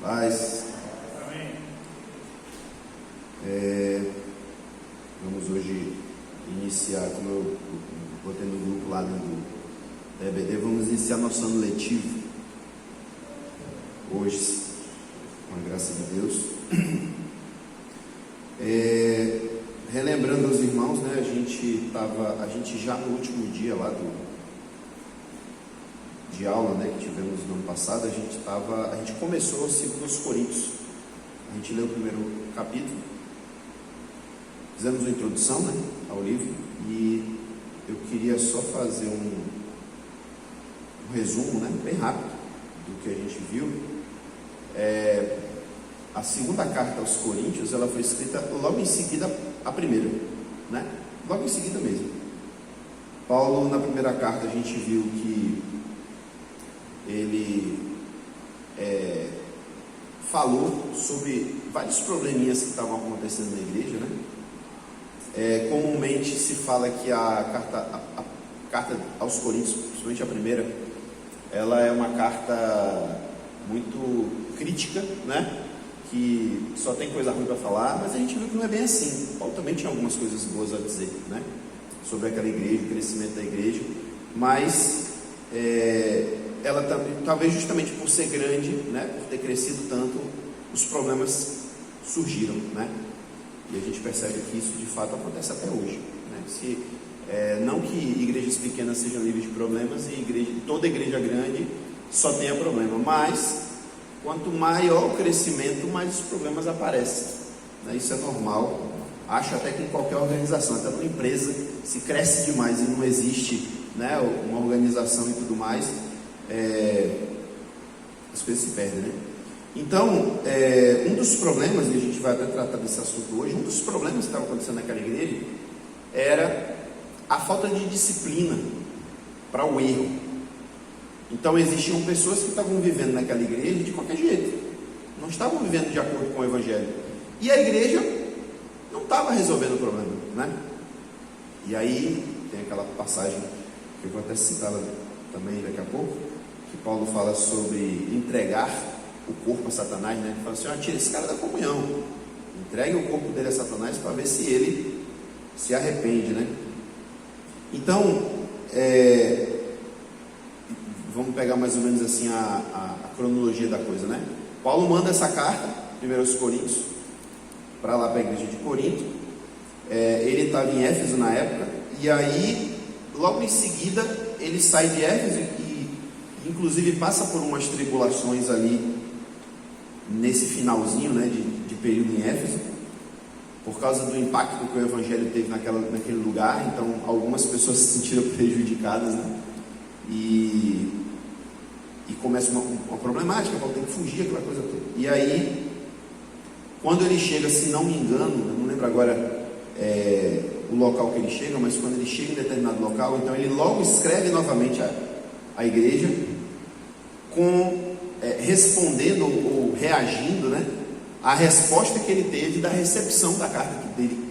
Paz. Amém. Vamos hoje iniciar, como eu botei no grupo lá do EBD, vamos iniciar nosso ano letivo hoje, com a graça de Deus. Relembrando aos irmãos, né, a gente já no último dia lá de aula, né, que tivemos no ano passado, a gente começou o 2 Coríntios. A gente leu o primeiro capítulo, fizemos uma introdução, né, ao livro, e eu queria só fazer um resumo, né, bem rápido do que a gente viu. A segunda carta aos Coríntios, ela foi escrita logo em seguida a primeira, né? Logo em seguida mesmo. Paulo, na primeira carta, a gente viu que ele falou sobre vários probleminhas que estavam acontecendo na igreja, né? Comumente se fala que a carta aos Coríntios, principalmente a primeira, ela é uma carta muito crítica, né? Que só tem coisa ruim para falar, mas a gente viu que não é bem assim. Paulo também tinha algumas coisas boas a dizer, né? Sobre aquela igreja, o crescimento da igreja, mas ela também, talvez justamente por ser grande, né? Por ter crescido tanto, os problemas surgiram, né? E a gente percebe que isso de fato acontece até hoje, né? Não que igrejas pequenas sejam livres de problemas e toda igreja grande só tenha problema, mas quanto maior o crescimento, mais os problemas aparecem, né? Isso é normal. Acho até que em qualquer organização, até numa empresa, se cresce demais e não existe, né, uma organização e tudo mais, as coisas se perdem, né? Então, um dos problemas, e a gente vai até tratar desse assunto hoje, um dos problemas que estava acontecendo naquela igreja era a falta de disciplina para o erro. Então existiam pessoas que estavam vivendo naquela igreja de qualquer jeito, não estavam vivendo de acordo com o Evangelho, e a igreja não estava resolvendo o problema, né? E aí tem aquela passagem que eu vou até citar também daqui a pouco, que Paulo fala sobre entregar o corpo a Satanás, né? Ele fala assim: tira esse cara da comunhão, entregue o corpo dele a Satanás para ver se ele se arrepende, né? Então, vamos pegar mais ou menos assim a cronologia da coisa, né? Paulo manda essa carta, 1 Coríntios, para lá para a igreja de Corinto. Ele estava em Éfeso na época, e aí, logo em seguida, ele sai de Éfeso e, inclusive, passa por umas tribulações ali, nesse finalzinho, né, de período em Éfeso, por causa do impacto que o Evangelho teve naquele lugar. Então, algumas pessoas se sentiram prejudicadas, né? E começa uma problemática, Paulo tem que fugir, aquela coisa toda. E aí, quando ele chega, se não me engano, eu não lembro agora o local que ele chega, mas quando ele chega em determinado local, então ele logo escreve novamente a igreja, respondendo ou reagindo, né, à resposta que ele teve da recepção da carta dele,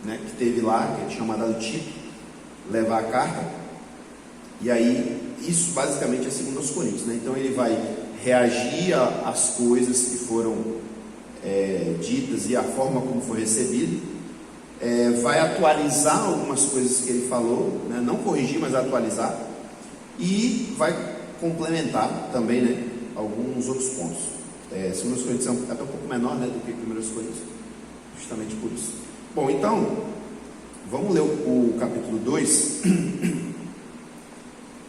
né, que teve lá, que ele tinha mandado Tito levar a carta. E aí, isso basicamente é 2 Coríntios, né? Então ele vai reagir às coisas que foram ditas e a forma como foi recebido, vai atualizar algumas coisas que ele falou, né? Não corrigir, mas atualizar, e vai complementar também, né, alguns outros pontos. 2 Coríntios é até um pouco menor, né, do que 1 Coríntios, justamente por isso. Bom, então vamos ler o capítulo 2.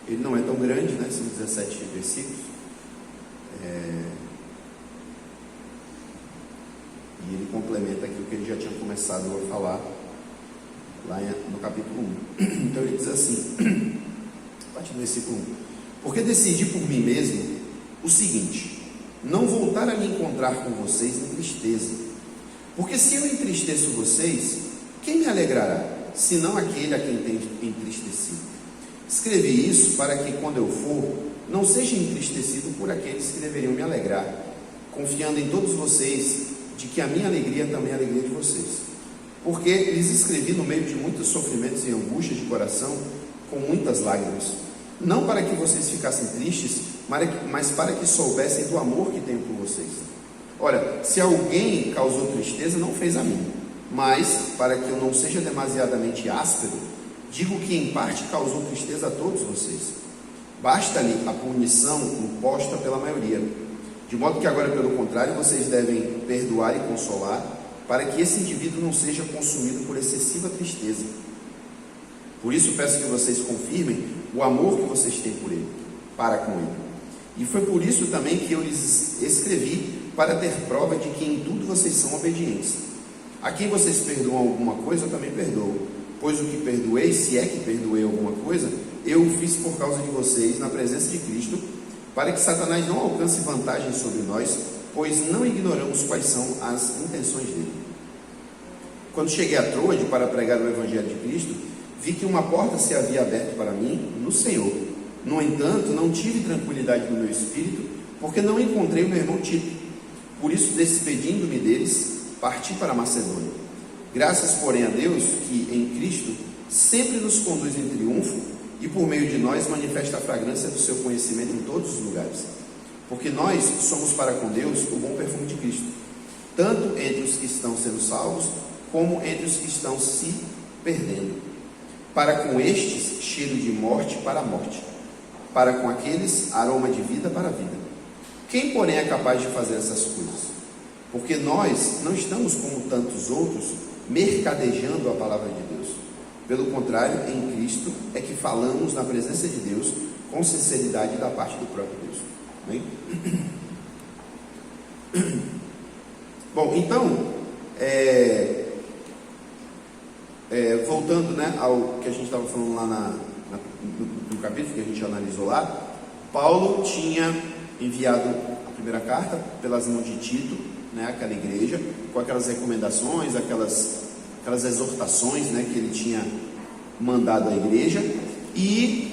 Ele não é tão grande, né? São 17 versículos. E ele complementa aquilo que ele já tinha começado a falar lá no capítulo 1. Então ele diz assim, a partir do versículo 1: porque decidi por mim mesmo o seguinte: não voltar a me encontrar com vocês em tristeza. Porque se eu entristeço vocês, quem me alegrará, senão aquele a quem tem entristecido? Escrevi isso para que, quando eu for, não seja entristecido por aqueles que deveriam me alegrar, confiando em todos vocês de que a minha alegria também é a alegria de vocês. Porque lhes escrevi no meio de muitos sofrimentos e angústias de coração, com muitas lágrimas, não para que vocês ficassem tristes, mas para que soubessem do amor que tenho por vocês. Ora, se alguém causou tristeza, não fez a mim, mas, para que eu não seja demasiadamente áspero, digo que em parte causou tristeza a todos vocês. Basta-lhe a punição imposta pela maioria, de modo que agora, pelo contrário, vocês devem perdoar e consolar, para que esse indivíduo não seja consumido por excessiva tristeza. Por isso peço que vocês confirmem o amor que vocês têm por ele, para com ele. E foi por isso também que eu lhes escrevi, para ter prova de que em tudo vocês são obedientes. A quem vocês perdoam alguma coisa, eu também perdoo, pois o que perdoei, se é que perdoei alguma coisa, eu o fiz por causa de vocês, na presença de Cristo, para que Satanás não alcance vantagem sobre nós, pois não ignoramos quais são as intenções dele. Quando cheguei a Troade para pregar o Evangelho de Cristo, vi que uma porta se havia aberto para mim no Senhor. No entanto, não tive tranquilidade no meu espírito, porque não encontrei o meu irmão Tito. Por isso, despedindo-me deles, parti para a Macedônia. Graças, porém, a Deus, que em Cristo sempre nos conduz em triunfo e por meio de nós manifesta a fragrância do seu conhecimento em todos os lugares. Porque nós somos para com Deus o bom perfume de Cristo, tanto entre os que estão sendo salvos, como entre os que estão se perdendo. Para com estes, cheiro de morte para a morte, para com aqueles, aroma de vida para a vida. Quem, porém, é capaz de fazer essas coisas? Porque nós não estamos como tantos outros, mercadejando a palavra de Deus. Pelo contrário, em Cristo é que falamos na presença de Deus, com sinceridade da parte do próprio Deus. Bem? Bom, então, voltando, né, ao que a gente estava falando lá no capítulo que a gente analisou lá, Paulo tinha enviado a primeira carta pelas mãos de Tito, né, aquela igreja, com aquelas recomendações, aquelas exortações, né, que ele tinha mandado à igreja. E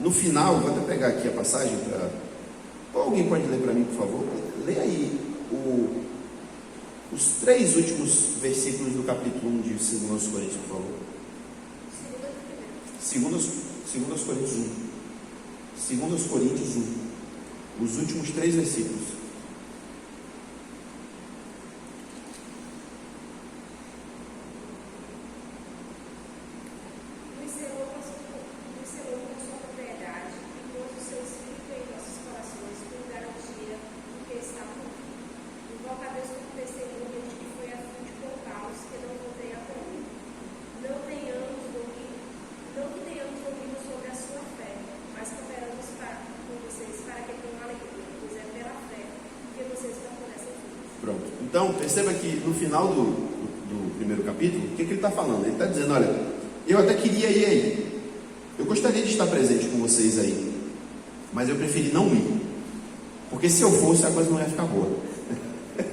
no final, vou até pegar aqui a passagem para... Alguém pode ler para mim, por favor? Lê aí os 3 últimos versículos do capítulo 1 de 2 Coríntios, por favor. 2 Coríntios 1. 2 Coríntios 1. Os últimos 3 versículos. Então, perceba que no final do primeiro capítulo, o que ele está falando? Ele está dizendo, olha, eu até queria ir aí, eu gostaria de estar presente com vocês aí, mas eu preferi não ir, porque se eu fosse a coisa não ia ficar boa.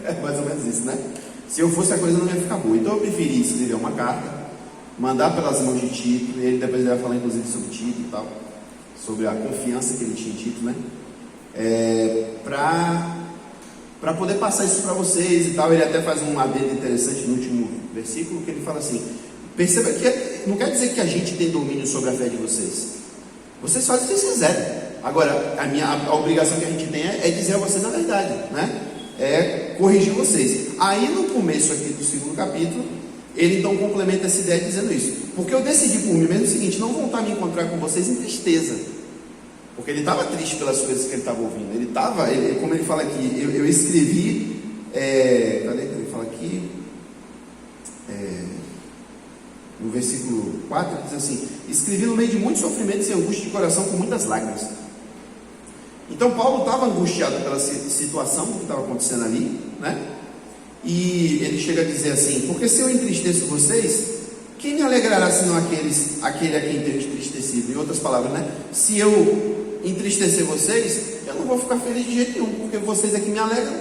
É mais ou menos isso, né? Se eu fosse a coisa não ia ficar boa. Então eu preferi escrever uma carta, mandar pelas mãos de Tito, e ele depois vai falar inclusive sobre Tito e tal, sobre a confiança que ele tinha em Tito, né? Para poder passar isso para vocês e tal. Ele até faz um adendo interessante no último versículo, que ele fala assim: perceba que não quer dizer que a gente tem domínio sobre a fé de vocês. Vocês fazem o que vocês quiserem. Agora, a obrigação que a gente tem é dizer a vocês a verdade, né? É corrigir vocês. Aí no começo aqui do 2º capítulo, ele então complementa essa ideia dizendo isso: porque eu decidi por mim mesmo o seguinte, não voltar a me encontrar com vocês em tristeza. Porque ele estava triste pelas coisas que ele estava ouvindo. Ele estava, como ele fala aqui, eu escrevi, cadê que ele fala aqui? No versículo 4, ele diz assim: escrevi no meio de muitos sofrimentos e angústia de coração, com muitas lágrimas. Então Paulo estava angustiado pela situação que estava acontecendo ali, né? E ele chega a dizer assim: porque se eu entristeço vocês, quem me alegrará senão aquele a quem tenho entristecido? Em outras palavras, né? Se eu entristecer vocês, eu não vou ficar feliz de jeito nenhum, porque vocês é que me alegram,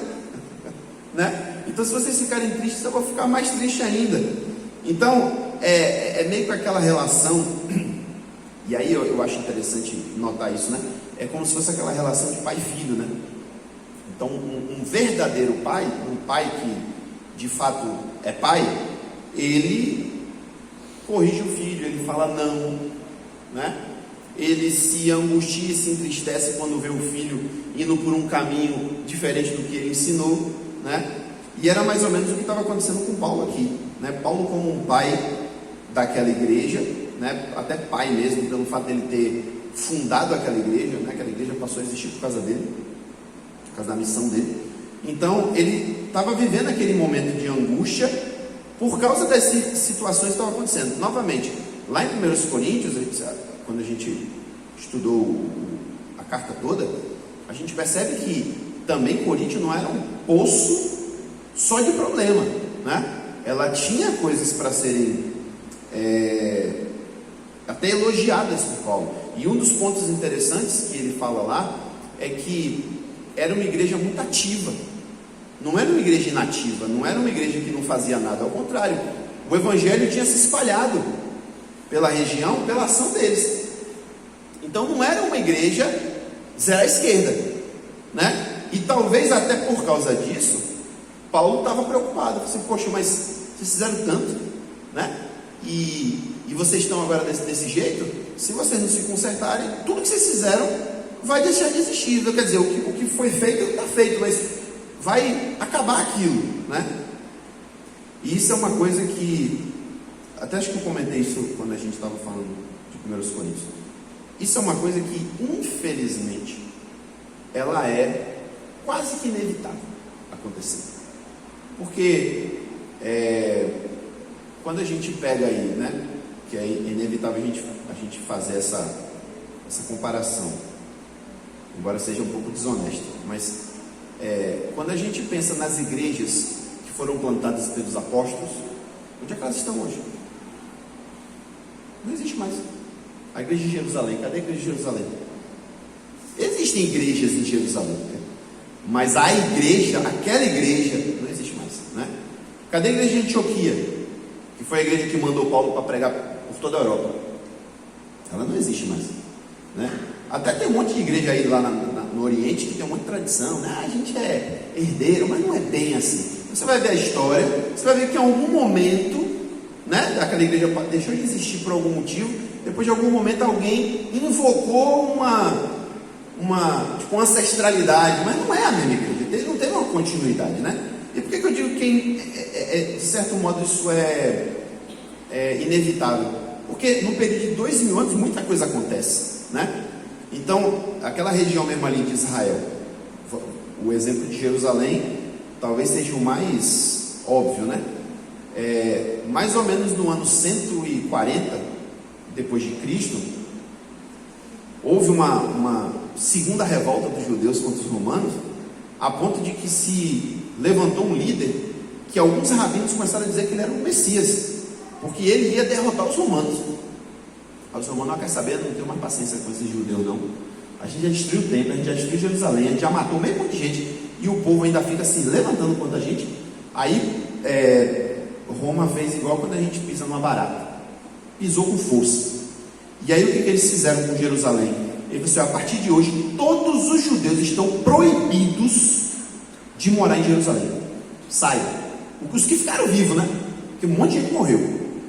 né? Então se vocês ficarem tristes, eu vou ficar mais triste ainda. Então é meio que aquela relação, e aí eu acho interessante notar isso, né? É como se fosse aquela relação de pai e filho, né? Então um verdadeiro pai, um pai que de fato é pai, ele corrige o filho, ele fala não, né? Ele se angustia e se entristece quando vê o filho indo por um caminho diferente do que ele ensinou, né? E era mais ou menos o que estava acontecendo com Paulo aqui, né? Paulo, como um pai daquela igreja, né? Até pai mesmo, pelo fato dele ter fundado aquela igreja, né? Aquela igreja passou a existir por causa dele, por causa da missão dele. Então ele estava vivendo aquele momento de angústia por causa das situações que estavam acontecendo. Novamente, lá em 1 Coríntios, quando a gente estudou a carta toda, a gente percebe que também Coríntio não era um poço só de problema, né? Ela tinha coisas para serem até elogiadas por Paulo. E um dos pontos interessantes que ele fala lá é que era uma igreja muito ativa, não era uma igreja inativa, não era uma igreja que não fazia nada, ao contrário, o evangelho tinha se espalhado pela região, pela ação deles. Então não era uma igreja zero à esquerda, né? E talvez até por causa disso, Paulo estava preocupado, assim, poxa, mas vocês fizeram tanto, né? E vocês estão agora desse jeito, se vocês não se consertarem, tudo que vocês fizeram vai deixar de existir. Quer dizer, o que foi feito está feito, mas vai acabar aquilo, né? E isso é uma coisa que, até acho que eu comentei isso quando a gente estava falando de 1 Coríntios. Isso é uma coisa que, infelizmente, ela é quase que inevitável acontecer. Porque quando a gente pega aí, né, que é inevitável a gente fazer essa comparação, embora seja um pouco desonesto, mas quando a gente pensa nas igrejas que foram plantadas pelos apóstolos, onde é que elas estão hoje? Não existe mais. A igreja de Jerusalém, cadê a igreja de Jerusalém? Existem igrejas em Jerusalém, mas a igreja, aquela igreja, não existe mais, né? Cadê a igreja de Antioquia, que foi a igreja que mandou Paulo para pregar por toda a Europa? Ela não existe mais, né? Até tem um monte de igreja aí lá no Oriente que tem um monte de tradição, né? A gente é herdeiro, mas não é bem assim. Você vai ver a história, você vai ver que em algum momento, né, aquela igreja deixou de existir por algum motivo. Depois de algum momento alguém invocou uma ancestralidade, mas não é a mesma igreja, não teve uma continuidade, né? E por que eu digo que de certo modo isso é inevitável? Porque no período de 2000 anos muita coisa acontece, né? Então aquela região mesmo ali de Israel, o exemplo de Jerusalém talvez seja o mais óbvio, né? Mais ou menos no ano 140 depois de Cristo, houve uma segunda revolta dos judeus contra os romanos, a ponto de que se levantou um líder que alguns rabinos começaram a dizer que ele era o Messias, porque ele ia derrotar os romanos. Aí os romanos não querem saber, não tem mais paciência com esses judeus não. A gente já destruiu o templo, a gente já destruiu Jerusalém, a gente já matou meio monte de gente, e o povo ainda fica assim, levantando contra a gente. Aí Roma fez igual quando a gente pisa numa barata, pisou com força. E aí o que eles fizeram com Jerusalém? Ele disse: a partir de hoje todos os judeus estão proibidos de morar em Jerusalém. Saiam. Os que ficaram vivos, né? Porque um monte de gente morreu.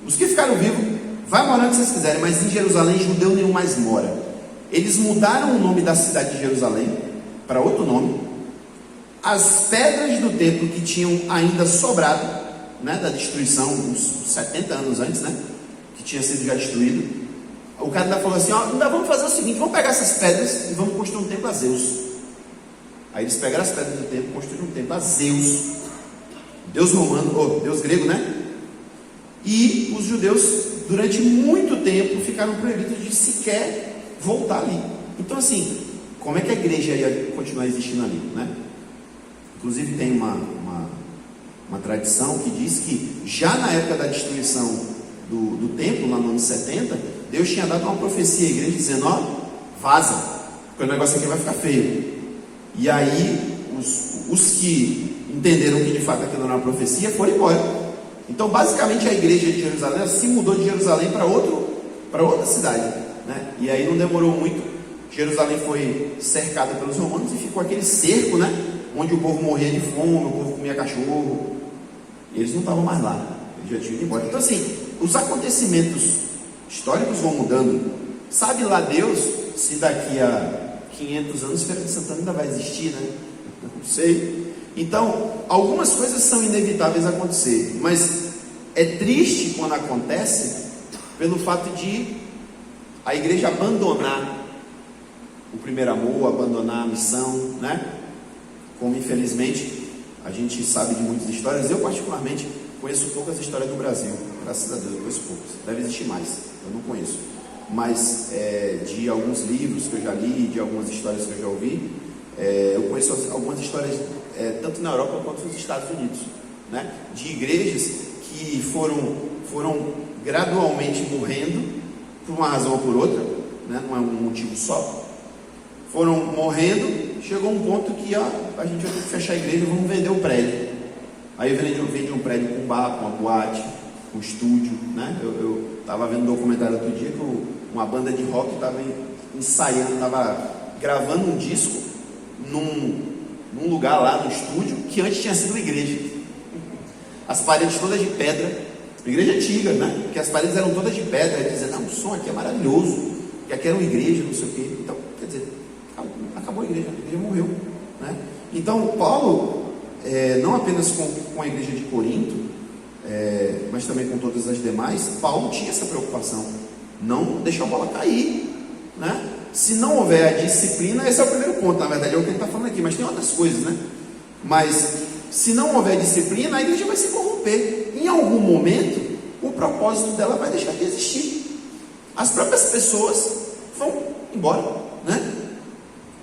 Os que ficaram vivos, vai morar onde vocês quiserem, mas em Jerusalém judeu nenhum mais mora. Eles mudaram o nome da cidade de Jerusalém para outro nome. As pedras do templo que tinham ainda sobrado, né, da destruição, uns 70 anos antes, né, que tinha sido já destruído, o cara ainda falou assim: ó, ainda vamos fazer o seguinte, vamos pegar essas pedras e vamos construir um templo a Zeus. Aí eles pegaram as pedras do templo e construíram um templo a Zeus, Deus romano, ou Deus grego, né? E os judeus durante muito tempo ficaram proibidos de sequer voltar ali. Então assim, como é que a igreja ia continuar existindo ali, né? Inclusive tem uma tradição que diz que já na época da destruição do templo, lá no ano 70, Deus tinha dado uma profecia à igreja dizendo: ó, vaza, porque o negócio aqui vai ficar feio. E aí os que entenderam que de fato aquilo era uma profecia foram embora. Então basicamente a igreja de Jerusalém se mudou de Jerusalém para outra cidade, né? E aí não demorou muito, Jerusalém foi cercada pelos romanos e ficou aquele cerco, né, onde o povo morria de fome, o povo comia cachorro, e eles não estavam mais lá, eles já tinham ido embora. Então assim, os acontecimentos históricos vão mudando. Sabe lá Deus se daqui a 500 anos Feira de Santana ainda vai existir, né? Não sei. Então, algumas coisas são inevitáveis a acontecer, mas é triste quando acontece pelo fato de a igreja abandonar o primeiro amor, abandonar a missão, né? Como infelizmente a gente sabe de muitas histórias. Eu particularmente conheço poucas histórias do Brasil, graças a Deus, eu conheço poucas, deve existir mais, eu não conheço, mas de alguns livros que eu já li, de algumas histórias que eu já ouvi, eu conheço algumas histórias tanto na Europa quanto nos Estados Unidos, né? De igrejas que foram gradualmente morrendo por uma razão ou por outra, né? Não é um motivo só, foram morrendo, chegou um ponto que a gente vai ter que fechar a igreja, vamos vender o prédio. Aí vende um prédio com um bar, com uma boate, com um estúdio, né? Eu estava vendo um documentário outro dia que uma banda de rock estava ensaiando, estava gravando um disco num lugar lá no estúdio que antes tinha sido uma igreja. As paredes todas de pedra, igreja antiga, né? Porque as paredes eram todas de pedra. Aí dizendo, não, o som aqui é maravilhoso, que aqui era uma igreja, não sei o quê. Então, quer dizer, acabou a igreja morreu, né? Então, Paulo, não apenas com a igreja de Corinto, mas também com todas as demais, Paulo tinha essa preocupação, não deixar a bola cair, né? Se não houver a disciplina, esse é o primeiro ponto, na verdade, é o que ele está falando aqui, mas tem outras coisas, né? Mas se não houver disciplina, a igreja vai se corromper. Em algum momento, o propósito dela vai deixar de existir. As próprias pessoas vão embora, né?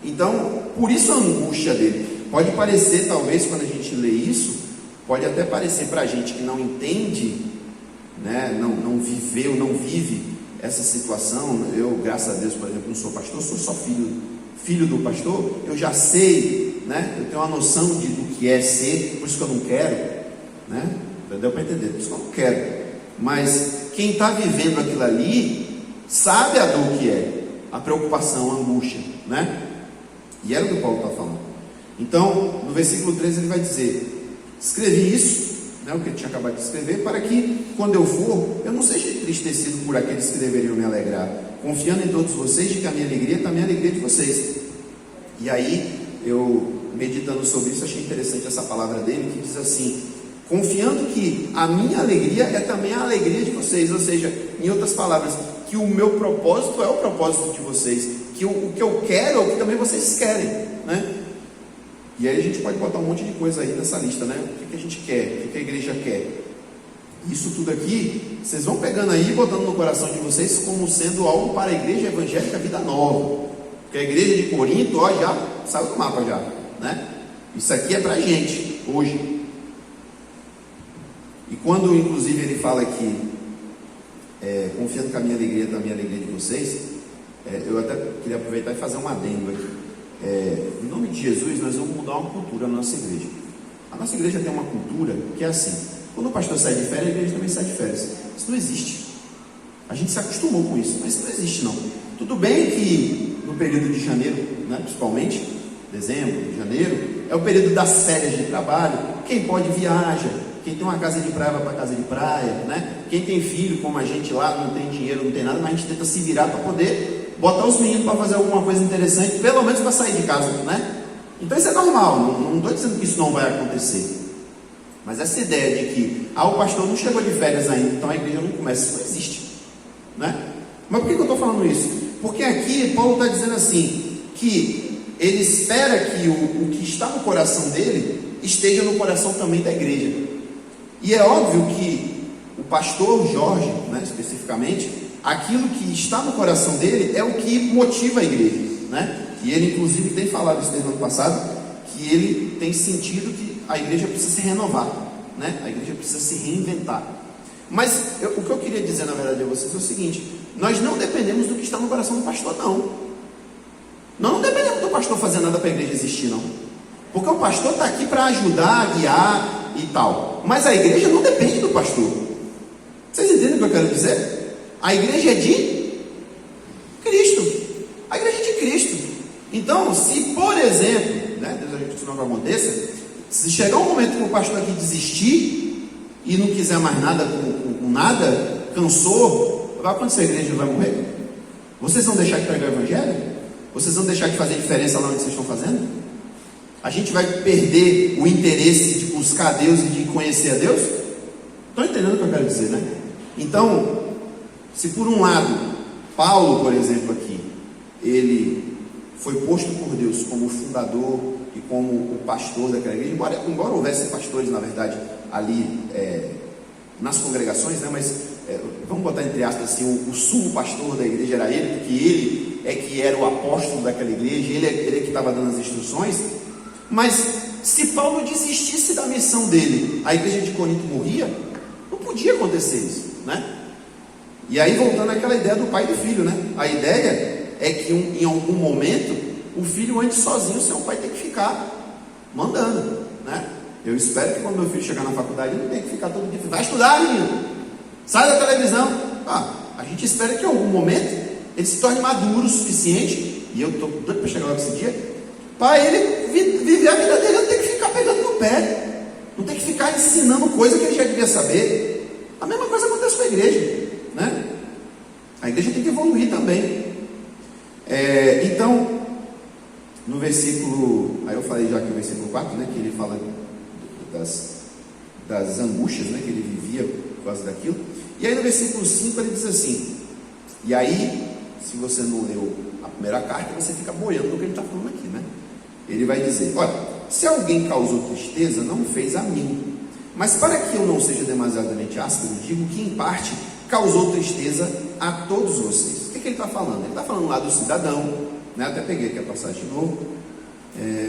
Então, por isso a angústia dele. Pode parecer, talvez, quando a gente lê isso, pode até parecer para a gente que não entende, né? Não viveu, não vive essa situação. Eu, graças a Deus, por exemplo, não sou pastor, sou só filho do pastor. Eu já sei, né? Eu tenho uma noção do que é ser, por isso que eu não quero, né? Deu para entender, por isso que eu não quero. Mas quem está vivendo aquilo ali sabe a dor que é, a preocupação, a angústia, né? E era o que Paulo está falando. Então, no versículo 13 ele vai dizer: escrevi isso, né, o que ele tinha acabado de escrever, para que, quando eu for, eu não seja entristecido por aqueles que deveriam me alegrar, confiando em todos vocês, de que a minha alegria é também a alegria de vocês. E aí, eu, meditando sobre isso, achei interessante essa palavra dele, que diz assim: confiando que a minha alegria é também a alegria de vocês. Ou seja, em outras palavras, que o meu propósito é o propósito de vocês, que o que eu quero é o que também vocês querem, né? E aí a gente pode botar um monte de coisa aí nessa lista, né? O que a gente quer, o que a igreja quer. Isso tudo aqui, vocês vão pegando aí e botando no coração de vocês como sendo algo para a igreja evangélica Vida Nova. Porque a igreja de Corinto, ó, já saiu do mapa já, né? Isso aqui é pra gente, hoje. E quando inclusive ele fala aqui, confiando que a minha alegria é também a alegria de vocês, eu até queria aproveitar e fazer um adendo aqui. Em nome de Jesus, nós vamos mudar uma cultura na nossa igreja. A nossa igreja tem uma cultura que é assim: quando o pastor sai de férias, a igreja também sai de férias. Isso não existe. A gente se acostumou com isso, mas isso não existe não. Tudo bem que no período de janeiro, né, principalmente dezembro, janeiro, é o período das férias de trabalho. Quem pode viaja, quem tem uma casa de praia vai para casa de praia, né? Quem tem filho como a gente lá, não tem dinheiro, não tem nada, mas a gente tenta se virar para poder botar os meninos para fazer alguma coisa interessante, pelo menos para sair de casa, né? Então isso é normal, não estou dizendo que isso não vai acontecer. Mas essa ideia de que o pastor não chegou de férias ainda, então a igreja não começa, isso não existe, né? Mas por que eu estou falando isso? Porque aqui Paulo está dizendo assim, que ele espera que o que está no coração dele esteja no coração também da igreja. E é óbvio que o pastor Jorge, né, especificamente, aquilo que está no coração dele é o que motiva a igreja, né? E ele inclusive tem falado isso desde o ano passado, que ele tem sentido que a igreja precisa se renovar, né? A igreja precisa se reinventar. Mas o que eu queria dizer na verdade a vocês é o seguinte: nós não dependemos do que está no coração do pastor, não. Nós não dependemos do pastor fazer nada para a igreja existir, não. Porque o pastor está aqui para ajudar, guiar e tal. Mas a igreja não depende do pastor. Vocês entendem o que eu quero dizer? A igreja é de Cristo. A igreja é de Cristo. Então, se por exemplo, né, Deus ajude que isso não aconteça, se chegar um momento que o pastor aqui desistir e não quiser mais nada com nada, cansou, vai acontecer, a igreja vai morrer? Vocês vão deixar de pregar o evangelho? Vocês vão deixar de fazer diferença lá onde vocês estão fazendo? A gente vai perder o interesse de buscar a Deus e de conhecer a Deus? Estão entendendo o que eu quero dizer, né? Então, se por um lado, Paulo, por exemplo, aqui, ele foi posto por Deus como fundador e como o pastor daquela igreja, embora houvesse pastores, na verdade, ali nas congregações, né? Mas vamos botar entre aspas assim, o sumo pastor da igreja era ele, porque ele é que era o apóstolo daquela igreja, ele é que estava dando as instruções. Mas se Paulo desistisse da missão dele, a igreja de Corinto morria? Não podia acontecer isso, né? E aí voltando àquela ideia do pai e do filho, né? A ideia é que em algum momento o filho ande sozinho, sem o pai ter que ficar mandando, né? Eu espero que quando meu filho chegar na faculdade ele não tenha que ficar todo dia, vai estudar, menino, sai da televisão. A gente espera que em algum momento ele se torne maduro o suficiente, e eu estou doido para chegar lá nesse dia, para ele viver a vida dele, não tem que ficar pegando no pé, não tem que ficar ensinando coisa que ele já devia saber. A mesma coisa acontece com a igreja, né? A igreja tem que evoluir também. Então, no versículo, aí eu falei já que o versículo 4, né, que ele fala das angústias, né, que ele vivia por causa daquilo. E aí no versículo 5 ele diz assim, e aí, se você não leu a primeira carta, você fica boiando no que ele está falando aqui, né? Ele vai dizer, olha, se alguém causou tristeza, não fez a mim, mas para que eu não seja demasiadamente áspero, digo que em parte causou tristeza a todos vocês. O que ele está falando? Ele está falando lá do cidadão, né? Até peguei aqui a passagem de novo,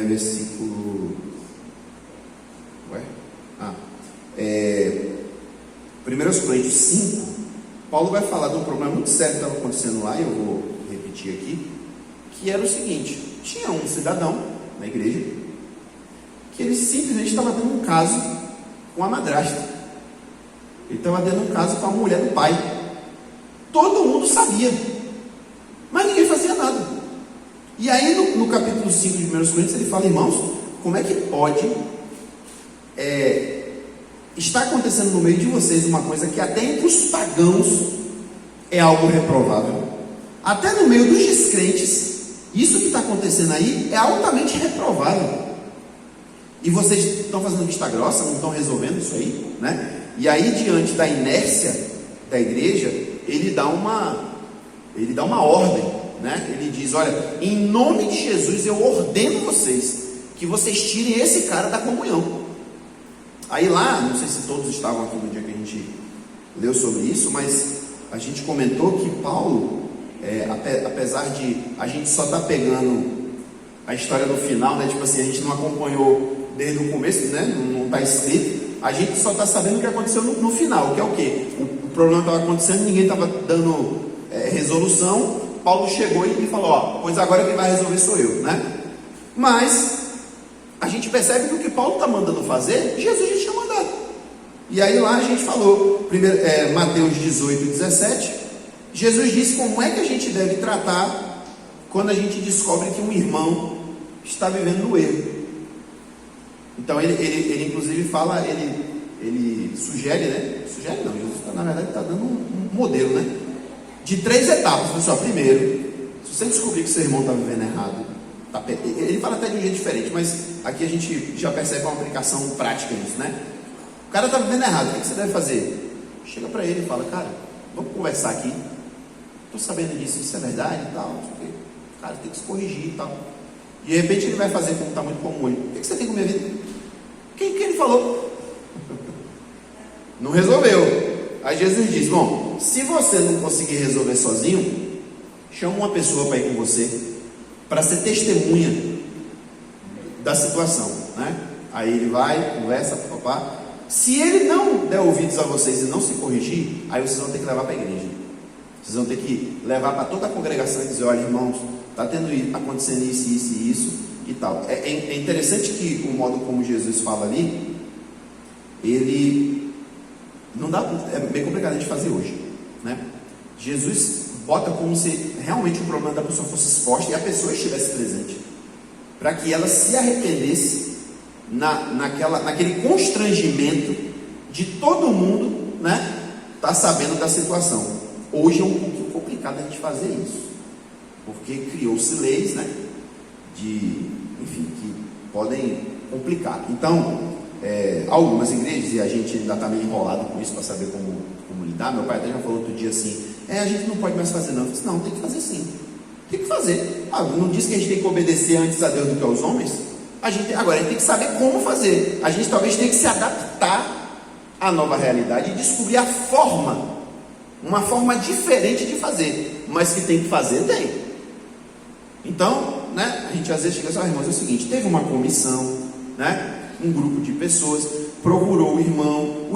versículo 1 Coríntios 5, Paulo vai falar de um problema muito sério que estava acontecendo lá, e eu vou repetir aqui, que era o seguinte: tinha um cidadão na igreja que ele simplesmente estava tendo um caso com a madrasta, ele estava tendo um caso com a mulher do pai, todo mundo sabia, mas ninguém fazia nada. E aí no capítulo 5 de 1 Coríntios ele fala, irmãos, como é que pode está acontecendo no meio de vocês uma coisa que até entre os pagãos é algo reprovável, até no meio dos descrentes, isso que está acontecendo aí é altamente reprovável, e vocês estão fazendo vista grossa, não estão resolvendo isso aí, né? E aí, diante da inércia da igreja, ele dá uma ordem, né? Ele diz, olha, em nome de Jesus eu ordeno vocês que vocês tirem esse cara da comunhão. Aí lá, não sei se todos estavam aqui no dia que a gente leu sobre isso, mas a gente comentou que Paulo, apesar de a gente só estar pegando a história no final, né? Tipo assim, a gente não acompanhou desde o começo, né? Não está escrito, a gente só está sabendo o que aconteceu no final, que é o quê? O problema estava acontecendo, ninguém estava dando resolução, Paulo chegou e falou, pois agora quem vai resolver sou eu, né? Mas a gente percebe que o que Paulo está mandando fazer, Jesus já tinha mandado. E aí lá a gente falou, Mateus 18, 17, Jesus disse como é que a gente deve tratar quando a gente descobre que um irmão está vivendo no erro. Então ele inclusive fala, ele sugere, né? Sugere não, Jesus na verdade está dando um modelo, né? De 3 etapas. Pessoal, primeiro, se você descobrir que seu irmão está vivendo errado, ele fala até de um jeito diferente, mas aqui a gente já percebe uma aplicação prática nisso, né? O cara está vivendo errado, o que você deve fazer? Chega para ele e fala, cara, vamos conversar aqui, estou sabendo disso, isso é verdade e tal, não sei o quê. Cara, tem que se corrigir e tal. De repente ele vai fazer como está muito comum. O que você tem com a minha vida? Quem ele falou? Não resolveu. Aí Jesus diz, bom, se você não conseguir resolver sozinho, chama uma pessoa para ir com você, para ser testemunha da situação, né? Aí ele vai, conversa, papá. Se ele não der ouvidos a vocês e não se corrigir, aí vocês vão ter que levar para a igreja. Vocês vão ter que levar para toda a congregação e dizer, olha, irmãos, está acontecendo isso e tal. É interessante que o modo como Jesus fala ali, ele não dá, é bem complicado de fazer hoje, né? Jesus bota como se realmente o problema da pessoa fosse exposto e a pessoa estivesse presente, para que ela se arrependesse naquele constrangimento de todo mundo, né? Tá sabendo da situação. Hoje é um pouquinho complicado a gente fazer isso, porque criou-se leis, né? Que podem complicar. Então, algumas igrejas, e a gente ainda está meio enrolado com isso para saber como lidar. Meu pai até já falou outro dia assim: a gente não pode mais fazer não. Eu disse: não, tem que fazer sim, tem que fazer. Não diz que a gente tem que obedecer antes a Deus do que aos homens? Agora a gente tem que saber como fazer. A gente talvez tenha que se adaptar à nova realidade e descobrir a forma, uma forma diferente de fazer, mas que tem que fazer, tem. Então, a gente às vezes chega só, irmãos, é o seguinte: teve uma comissão, um grupo de pessoas procurou o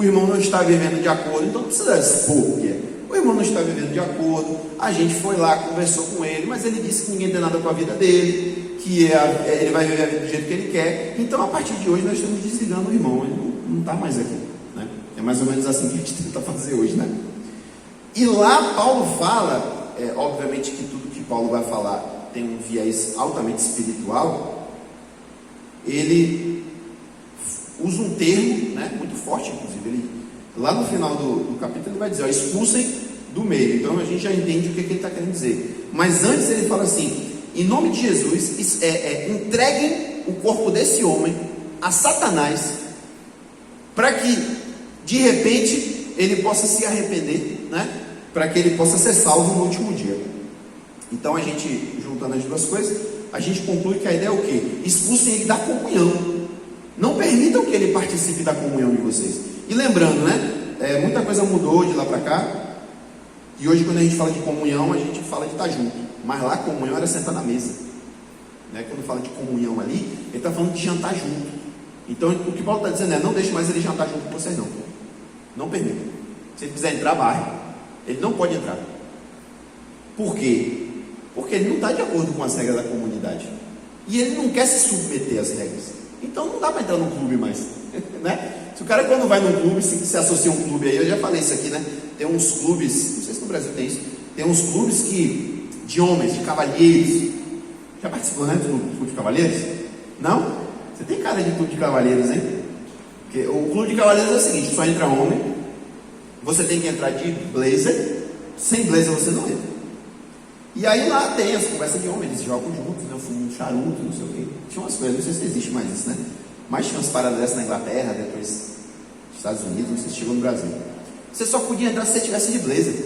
irmão não está vivendo de acordo, então não precisa expor o que é. O irmão não está vivendo de acordo, a gente foi lá, conversou com ele, mas ele disse que ninguém tem nada com a vida dele, que ele vai viver a vida do jeito que ele quer. Então, a partir de hoje, nós estamos desligando o irmão, ele não está mais aqui, É mais ou menos assim que a gente tenta fazer hoje, E lá Paulo fala, obviamente que tudo que Paulo vai falar tem um viés altamente espiritual. Ele usa um termo, muito forte, inclusive. Lá no final do capítulo ele vai dizer: expulsem do meio. Então a gente já entende o que ele está querendo dizer. Mas antes ele fala assim: em nome de Jesus, entreguem o corpo desse homem a Satanás, para que de repente ele possa se arrepender, para que ele possa ser salvo no último dia. Então a gente, juntando as duas coisas, a gente conclui que a ideia é o quê? Expulsem ele da comunhão. Não permitam que ele participe da comunhão de vocês. E lembrando, muita coisa mudou de lá para cá. E hoje, quando a gente fala de comunhão, a gente fala de estar junto. Mas lá a comunhão era sentar na mesa. Quando fala de comunhão ali, ele está falando de jantar junto. Então o que Paulo está dizendo não deixe mais ele jantar junto com vocês, não. Não permitam. Se ele quiser entrar, barre. Ele não pode entrar. Por quê? Porque ele não está de acordo com as regras da comunidade. E ele não quer se submeter às regras. Então não dá para entrar num clube mais. Se o cara, quando vai num clube, se associa a um clube aí, eu já falei isso aqui, tem uns clubes, não sei se no Brasil tem isso, tem uns clubes de homens, de cavalheiros. Já participou, do clube de cavalheiros? Não? Você tem cara de clube de cavalheiros, hein? Porque o clube de cavalheiros é o seguinte: só entra homem, você tem que entrar de blazer, sem blazer você não entra. E aí lá tem as conversas de homens, eles jogam juntos, fumam um charuto, não sei o quê. Tinha umas coisas, não sei se existe mais isso, Mas tinha umas paradas dessas na Inglaterra, depois nos Estados Unidos, não sei se chegou no Brasil. Você só podia entrar se você tivesse de blazer.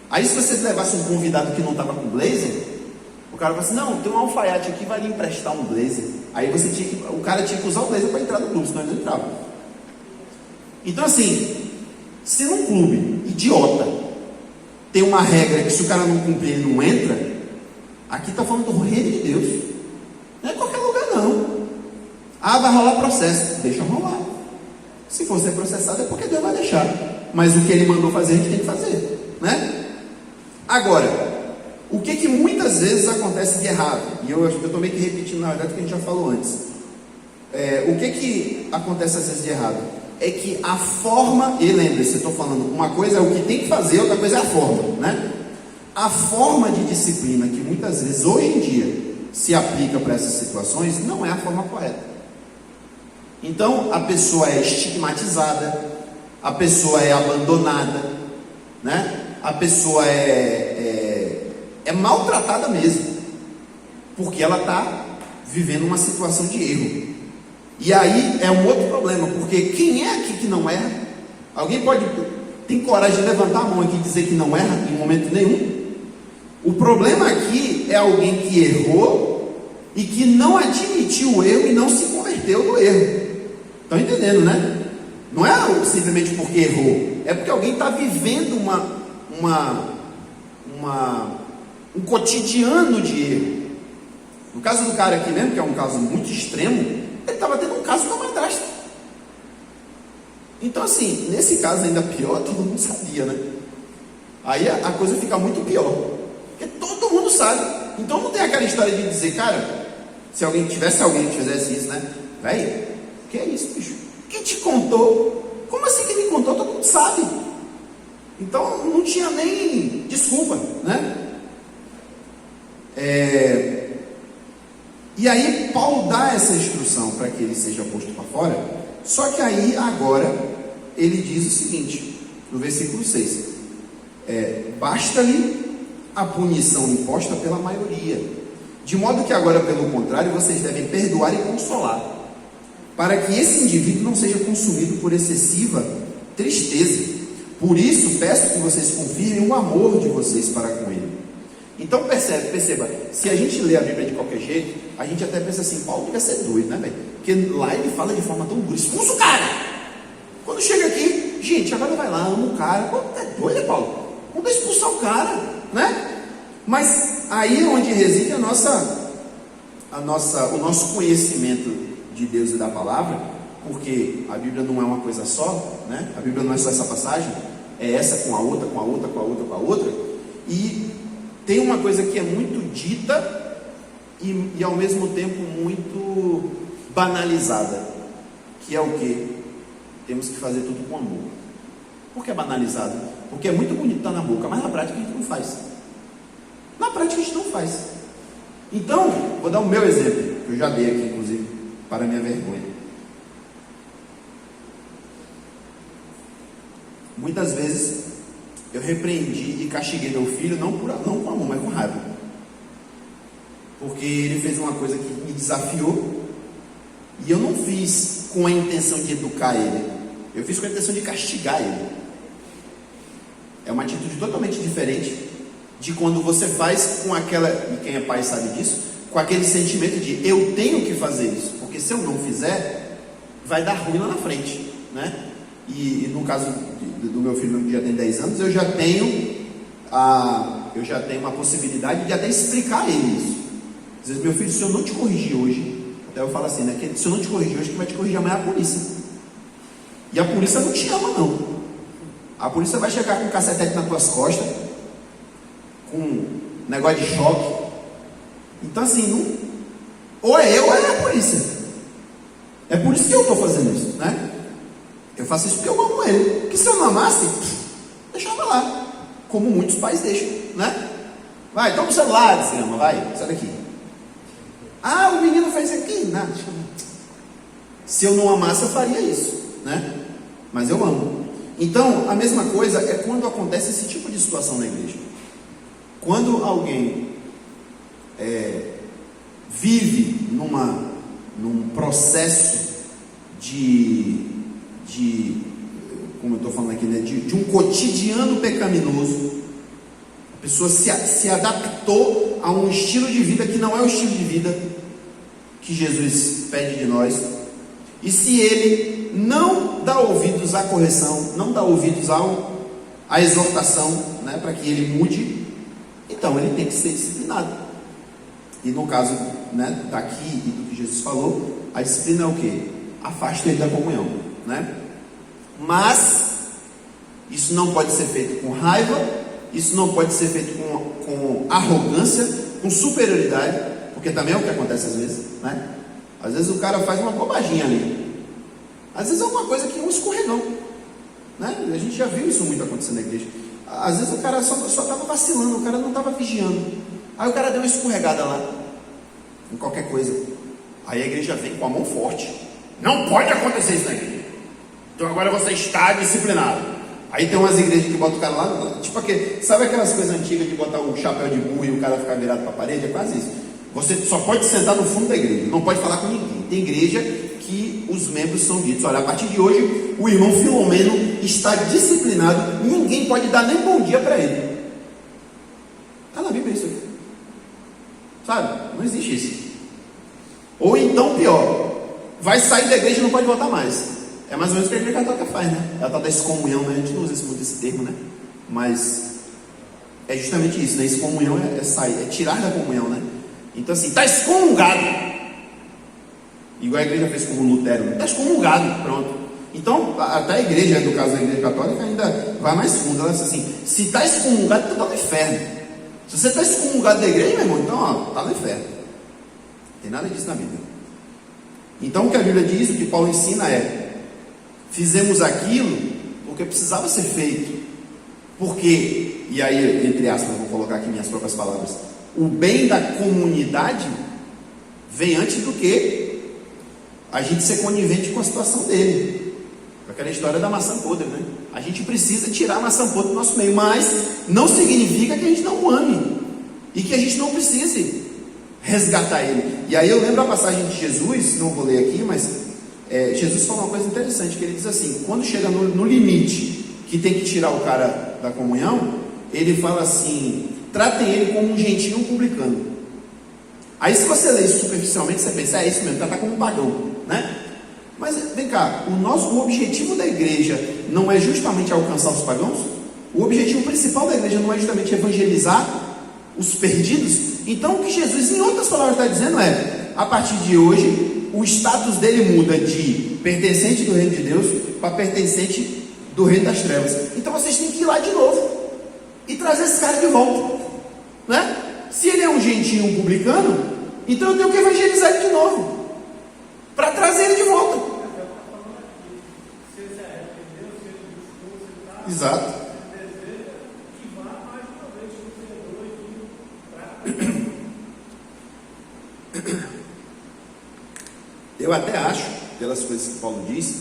Aí se você levasse um convidado que não estava com blazer, o cara fala assim: não, tem um alfaiate aqui, vai lhe emprestar um blazer. Aí o cara tinha que usar o blazer para entrar no clube, senão ele não entrava. Então assim, se num clube idiota tem uma regra que se o cara não cumprir ele não entra, aqui está falando do reino de Deus. Não é qualquer lugar não. Vai rolar processo, deixa rolar. Se for ser processado é porque Deus vai deixar, mas o que ele mandou fazer a gente tem que fazer, Agora, o que muitas vezes acontece de errado, e eu estou meio que repetindo na verdade o que a gente já falou antes. O que acontece às vezes de errado é que a forma, e lembre-se, eu estou falando, uma coisa é o que tem que fazer, outra coisa é a forma, A forma de disciplina que muitas vezes hoje em dia se aplica para essas situações não é a forma correta. Então a pessoa é estigmatizada, a pessoa é abandonada, A pessoa é maltratada mesmo, porque ela está vivendo uma situação de erro. E aí é um outro problema, porque quem é aqui que não erra? Alguém tem coragem de levantar a mão aqui e dizer que não erra em momento nenhum? O problema aqui é alguém que errou e que não admitiu o erro e não se converteu do erro. Estão entendendo, Não é simplesmente porque errou, é porque alguém está vivendo um cotidiano de erro. No caso do cara aqui mesmo, que é um caso muito extremo, ele estava tendo um caso com a madrasta. Então assim, nesse caso ainda pior, todo mundo sabia, Aí a coisa fica muito pior, porque todo mundo sabe. Então não tem aquela história de dizer, cara, se tivesse alguém que fizesse isso, velho, que é isso, bicho? Quem te contou? Como assim que me contou? Todo mundo sabe. Então não tinha nem desculpa, E aí Paulo dá essa instrução para que ele seja posto para fora. Só que aí agora ele diz o seguinte, no versículo 6: basta-lhe a punição imposta pela maioria, De modo que agora, pelo contrário, vocês devem perdoar e consolar, para que esse indivíduo não seja consumido por excessiva tristeza. Por isso, peço que vocês confirmem o amor de vocês para com ele. Então perceba, se a gente lê a Bíblia de qualquer jeito, a gente até pensa assim, Paulo deve ser doido, né, velho? Porque lá ele fala de forma tão dura, expulsa o cara. Quando chega aqui, gente, agora vai lá, ama o cara. Pô, tá doido, Paulo? Vamos expulsar o cara, né? Mas aí é onde reside o nosso conhecimento de Deus e da palavra, porque a Bíblia não é uma coisa só, né? A Bíblia não é só essa passagem, é essa com a outra, com a outra, com a outra, com a outra. E tem uma coisa que é muito dita e ao mesmo tempo muito banalizada, que é o quê? Temos que fazer tudo com amor. Por que é banalizado? Porque é muito bonito estar na boca, mas na prática a gente não faz. Na prática a gente não faz. Então, vou dar o meu exemplo, que eu já dei aqui, inclusive, para minha vergonha. Muitas vezes eu repreendi e castiguei meu filho, não com amor, mas com raiva. Porque ele fez uma coisa que me desafiou, e eu não fiz com a intenção de educar ele, eu fiz com a intenção de castigar ele. É uma atitude totalmente diferente de quando você faz com aquela, e quem é pai sabe disso, com aquele sentimento de eu tenho que fazer isso, porque se eu não fizer, vai dar ruim lá na frente, né? E no caso do meu filho, que já tem 10 anos, eu já tenho uma possibilidade de até explicar a ele isso. Às vezes, meu filho, se eu não te corrigir hoje, até eu falo assim, né? Que se eu não te corrigir hoje, quem vai te corrigir amanhã é a polícia. E a polícia não te ama, não. A polícia vai chegar com um cacetete nas tuas costas, com um negócio de choque. Então assim, ou é eu ou é a polícia. É por isso que eu estou fazendo isso, né? Eu faço isso porque eu amo ele. Porque se eu não amasse, deixava lá, como muitos pais deixam, né? Vai, toma o celular, desgrama, vai, sai daqui. Ah, o menino fez aqui, nada. Se eu não amasse, eu faria isso, né? Mas eu amo. Então, a mesma coisa é quando acontece esse tipo de situação na igreja. Quando alguém vive num processo como eu estou falando aqui, né, de um cotidiano pecaminoso, a pessoa se adaptou a um estilo de vida que não é o estilo de vida que Jesus pede de nós, e se ele não dá ouvidos à correção, não dá ouvidos à exortação, né, para que ele mude, então ele tem que ser disciplinado. E no caso, né, daqui e do que Jesus falou, a disciplina é o quê? Afasta ele da comunhão, né? Mas isso não pode ser feito com raiva, isso não pode ser feito com arrogância, com superioridade, porque também é o que acontece às vezes, né? Às vezes o cara faz uma bobaginha ali, às vezes é uma coisa que é um escorregão, né? A gente já viu isso muito acontecendo na igreja. Às vezes o cara só estava vacilando, o cara não estava vigiando, aí o cara deu uma escorregada lá, em qualquer coisa, aí a igreja vem com a mão forte, não pode acontecer isso na igreja, então agora você está disciplinado. Aí tem umas igrejas que botam o cara lá, tipo sabe aquelas coisas antigas de botar o chapéu de burro e o cara ficar virado para a parede? É quase isso. Você só pode sentar no fundo da igreja, não pode falar com ninguém. Tem igreja que os membros são ditos, olha, a partir de hoje o irmão Filomeno está disciplinado, ninguém pode dar nem bom dia para ele. Está na Bíblia isso aqui, sabe? Não existe isso. Ou então pior, vai sair da igreja e não pode voltar mais. É mais ou menos o que a igreja católica faz, né? Ela está da excomunhão, né? A gente não usa muito esse termo, né? Mas é justamente isso, né? Excomunhão é sair, é tirar da comunhão, né? Então assim, está excomungado, igual a igreja fez com o Lutero, está excomungado, pronto. Então, até a igreja, no caso da igreja católica, ainda vai mais fundo. Ela diz assim, se está excomungado, está no inferno. Se você está excomungado da igreja, meu irmão, então, ó, está no inferno. Não tem nada disso na Bíblia. Então, o que a Bíblia diz, o que Paulo ensina é, fizemos aquilo porque precisava ser feito, porque, e aí, entre aspas, vou colocar aqui minhas próprias palavras, o bem da comunidade vem antes do que a gente ser conivente com a situação dele. Aquela história da maçã podre, né? A gente precisa tirar a maçã podre do nosso meio, mas não significa que a gente não o ame e que a gente não precise resgatar ele. E aí eu lembro a passagem de Jesus, não vou ler aqui, mas Jesus fala uma coisa interessante, que ele diz assim, quando chega no limite, que tem que tirar o cara da comunhão, ele fala assim, tratem ele como um gentio e um publicano. Aí se você lê isso superficialmente, você pensa, é isso mesmo, tratar como um pagão, né? Mas vem cá, o objetivo da igreja não é justamente alcançar os pagãos? O objetivo principal da igreja não é justamente evangelizar os perdidos? Então o que Jesus, em outras palavras, está dizendo é, a partir de hoje, o status dele muda de pertencente do reino de Deus para pertencente do reino das trevas. Então vocês têm que ir lá de novo e trazer esse cara de volta, né? Se ele é um gentio, um publicano, então eu tenho que evangelizar ele de novo para trazer ele de volta. Exato. Eu até acho, pelas coisas que Paulo diz,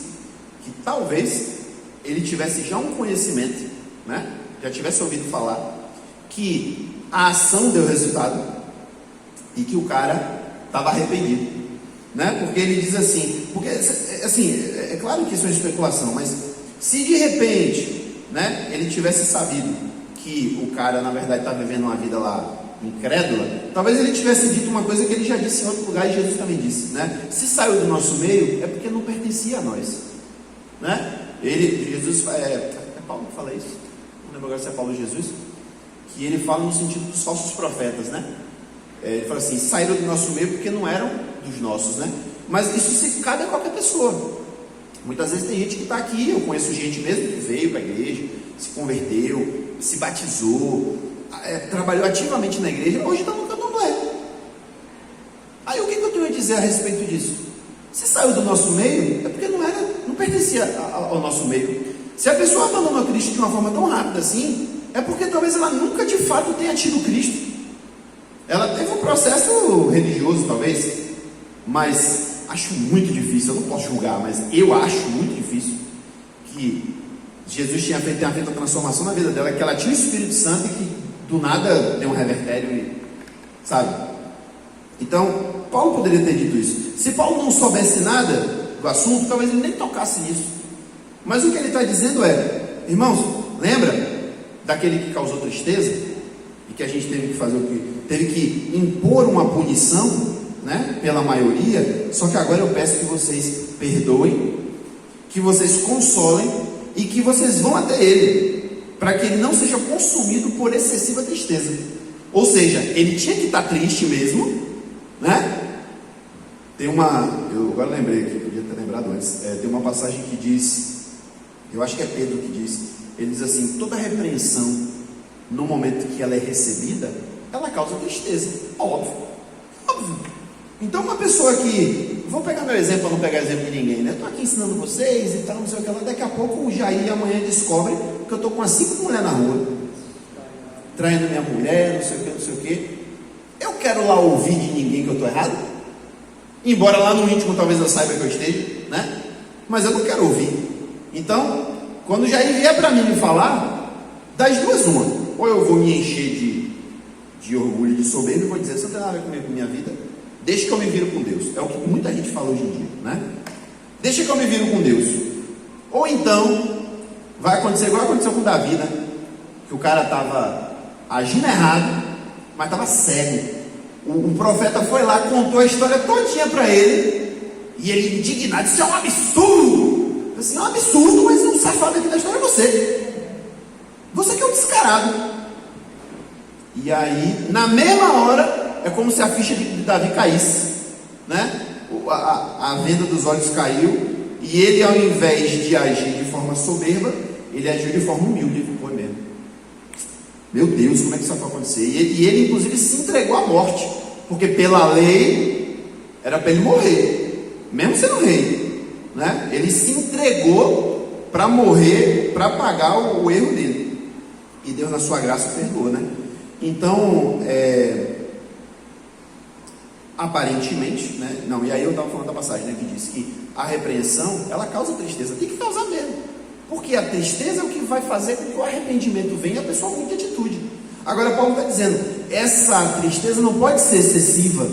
que talvez ele tivesse já um conhecimento, né? Já tivesse ouvido falar que a ação deu resultado e que o cara estava arrependido, né? Porque ele diz assim, porque assim, é claro que isso é especulação, mas se de repente, né, ele tivesse sabido que o cara na verdade está vivendo uma vida lá incrédula, talvez ele tivesse dito uma coisa que ele já disse em outro lugar e Jesus também disse, né? Se saiu do nosso meio é porque não pertencia a nós, né? Jesus, é Paulo que fala isso, não lembro agora se é Paulo ou Jesus, que ele fala no sentido dos falsos profetas, né? Ele fala assim, saíram do nosso meio porque não eram dos nossos, né? Mas isso se cabe a qualquer pessoa. Muitas vezes tem gente que está aqui, eu conheço gente mesmo que veio para a igreja, se converteu, se batizou, trabalhou ativamente na igreja, hoje está no candomblé. Aí o que eu tenho a dizer a respeito disso? Se saiu do nosso meio, é porque não pertencia ao nosso meio. Se a pessoa abandonou Cristo de uma forma tão rápida assim, é porque talvez ela nunca de fato tenha tido Cristo. Ela teve um processo religioso talvez, mas acho muito difícil, eu não posso julgar, mas eu acho muito difícil que Jesus tenha feito a transformação na vida dela, que ela tinha o Espírito Santo e que do nada deu um revertério, sabe? Então, Paulo poderia ter dito isso. Se Paulo não soubesse nada do assunto, talvez ele nem tocasse nisso. Mas o que ele está dizendo é, irmãos, lembra daquele que causou tristeza e que a gente teve que fazer o que? Teve que impor uma punição, né, pela maioria. Só que agora eu peço que vocês perdoem, que vocês consolem e que vocês vão até ele, para que ele não seja consumido por excessiva tristeza. Ou seja, ele tinha que estar triste mesmo, né? Eu agora lembrei aqui, podia ter lembrado antes, tem uma passagem que diz, eu acho que é Pedro que diz, ele diz assim, toda repreensão no momento que ela é recebida, ela causa tristeza, óbvio. Então uma pessoa que, vou pegar meu exemplo para não pegar exemplo de ninguém, né? Eu estou aqui ensinando vocês e tal, não sei o que lá, daqui a pouco o Jair amanhã descobre que eu estou com as 5 mulheres na rua, traindo minha mulher, não sei o que, não sei o que. Eu quero lá ouvir de ninguém que eu estou errado, embora lá no íntimo talvez eu saiba que eu esteja, né? Mas eu não quero ouvir. Então, quando o Jair vier para mim me falar, das duas uma, ou eu vou me encher de orgulho e de soberba e vou dizer, você não tem nada a ver comigo, com minha vida, deixa que eu me viro com Deus. É o que muita gente fala hoje em dia, né? Deixa que eu me viro com Deus. Ou então vai acontecer igual aconteceu com Davi, né? Que o cara estava agindo errado, mas estava cego. O profeta foi lá, contou a história todinha para ele, e ele indignado, isso é um absurdo. Assim, é um absurdo, mas um safado aqui da história é você. Você que é um descarado. E aí, na mesma hora, é como se a ficha de Davi caísse, né? A venda dos olhos caiu, e ele, ao invés de agir de forma soberba, ele agiu de forma humilde, foi mesmo. Meu Deus, como é que isso vai acontecer? E ele, inclusive, se entregou à morte, porque pela lei era para ele morrer, mesmo sendo rei, né? Ele se entregou para morrer, para pagar o erro dele, e Deus, na sua graça, perdoou, né? Então, aparentemente, né? Não, e aí eu estava falando da passagem, né, que diz que a repreensão, ela causa tristeza, tem que causar mesmo, porque a tristeza é o que vai fazer com que o arrependimento venha e a pessoa mude de atitude. Agora Paulo está dizendo, essa tristeza não pode ser excessiva,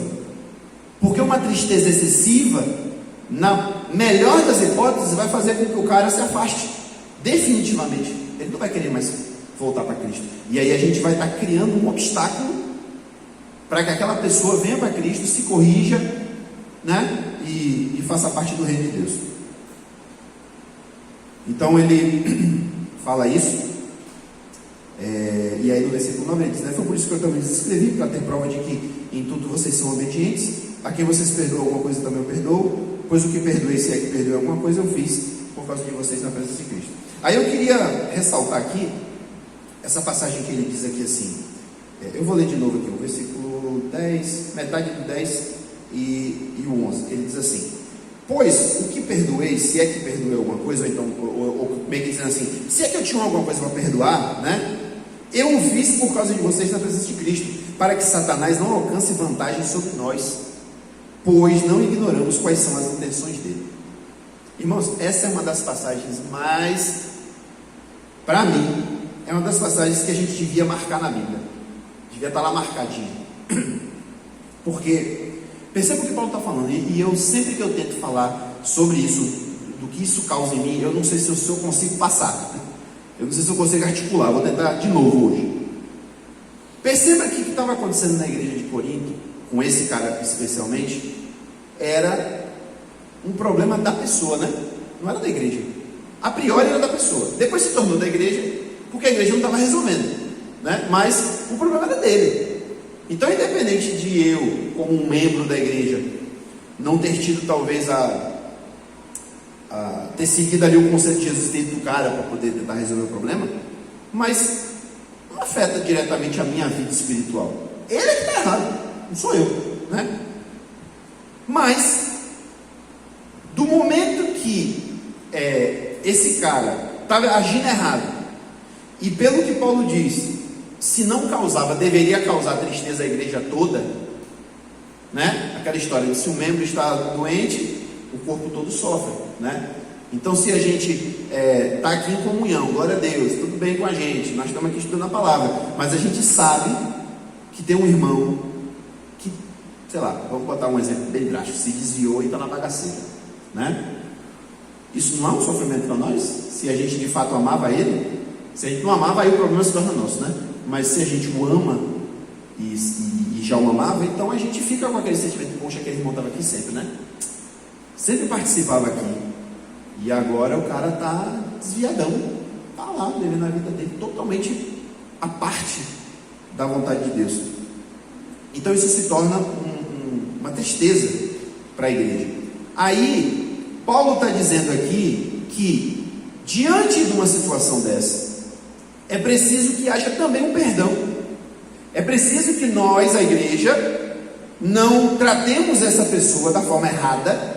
porque uma tristeza excessiva, na melhor das hipóteses, vai fazer com que o cara se afaste definitivamente. Ele não vai querer mais voltar para Cristo. E aí a gente vai estar criando um obstáculo para que aquela pessoa venha para Cristo, se corrija, né? E faça parte do reino de Deus. Então ele fala isso. E aí no versículo 9 ele diz, né? Foi por isso que eu também escrevi, para ter prova de que em tudo vocês são obedientes. A quem vocês perdoam alguma coisa também eu perdoo, pois o que perdoei, se é que perdoei alguma coisa, eu fiz por causa de vocês na presença de Cristo. Aí eu queria ressaltar aqui essa passagem que ele diz aqui assim. Eu vou ler de novo aqui o versículo 10, metade do 10 e o 11. Ele diz assim: pois o que perdoei, se é que perdoei alguma coisa, ou então, ou meio que dizendo assim, se é que eu tinha alguma coisa para perdoar, né? Eu o fiz por causa de vocês na presença de Cristo, para que Satanás não alcance vantagem sobre nós, pois não ignoramos quais são as intenções dele. Irmãos, essa é uma das passagens mais, para mim, é uma das passagens que a gente devia marcar na Bíblia. Devia estar lá marcadinho. Porque, perceba o que Paulo está falando, e eu sempre que eu tento falar sobre isso, do que isso causa em mim, eu não sei se eu consigo passar, eu não sei se eu consigo articular, vou tentar de novo hoje. Perceba que o que estava acontecendo na igreja de Corinto, com esse cara especialmente, era um problema da pessoa, né? Não era da igreja. A priori era da pessoa, depois se tornou da igreja, porque a igreja não estava resolvendo, né? Mas o problema era dele. Então, independente de eu, como um membro da igreja, não ter tido talvez ter seguido ali o conselho de Jesus dentro do cara para poder tentar resolver o problema, mas não afeta diretamente a minha vida espiritual. Ele é que está errado, não sou eu, né? Mas do momento que esse cara estava agindo errado, e pelo que Paulo diz, se não causava, deveria causar tristeza à igreja toda, né? Aquela história de se um membro está doente, o corpo todo sofre, né? Então, se a gente está aqui em comunhão, glória a Deus, tudo bem com a gente, nós estamos aqui estudando a palavra, mas a gente sabe que tem um irmão que, sei lá, vamos botar um exemplo bem drástico, se desviou e está na bagaceira, né? Isso não é um sofrimento para nós? Se a gente de fato amava ele, se a gente não amava, aí o problema se torna nosso, né? Mas se a gente o ama e já o amava, então a gente fica com aquele sentimento, poxa, aquele irmão estava aqui sempre, né? Sempre participava aqui, e agora o cara está desviadão, está lá vivendo a vida dele totalmente à parte da vontade de Deus. Então isso se torna uma tristeza para a igreja. Aí Paulo está dizendo aqui que diante de uma situação dessa é preciso que haja também um perdão. É preciso que nós, a igreja, não tratemos essa pessoa da forma errada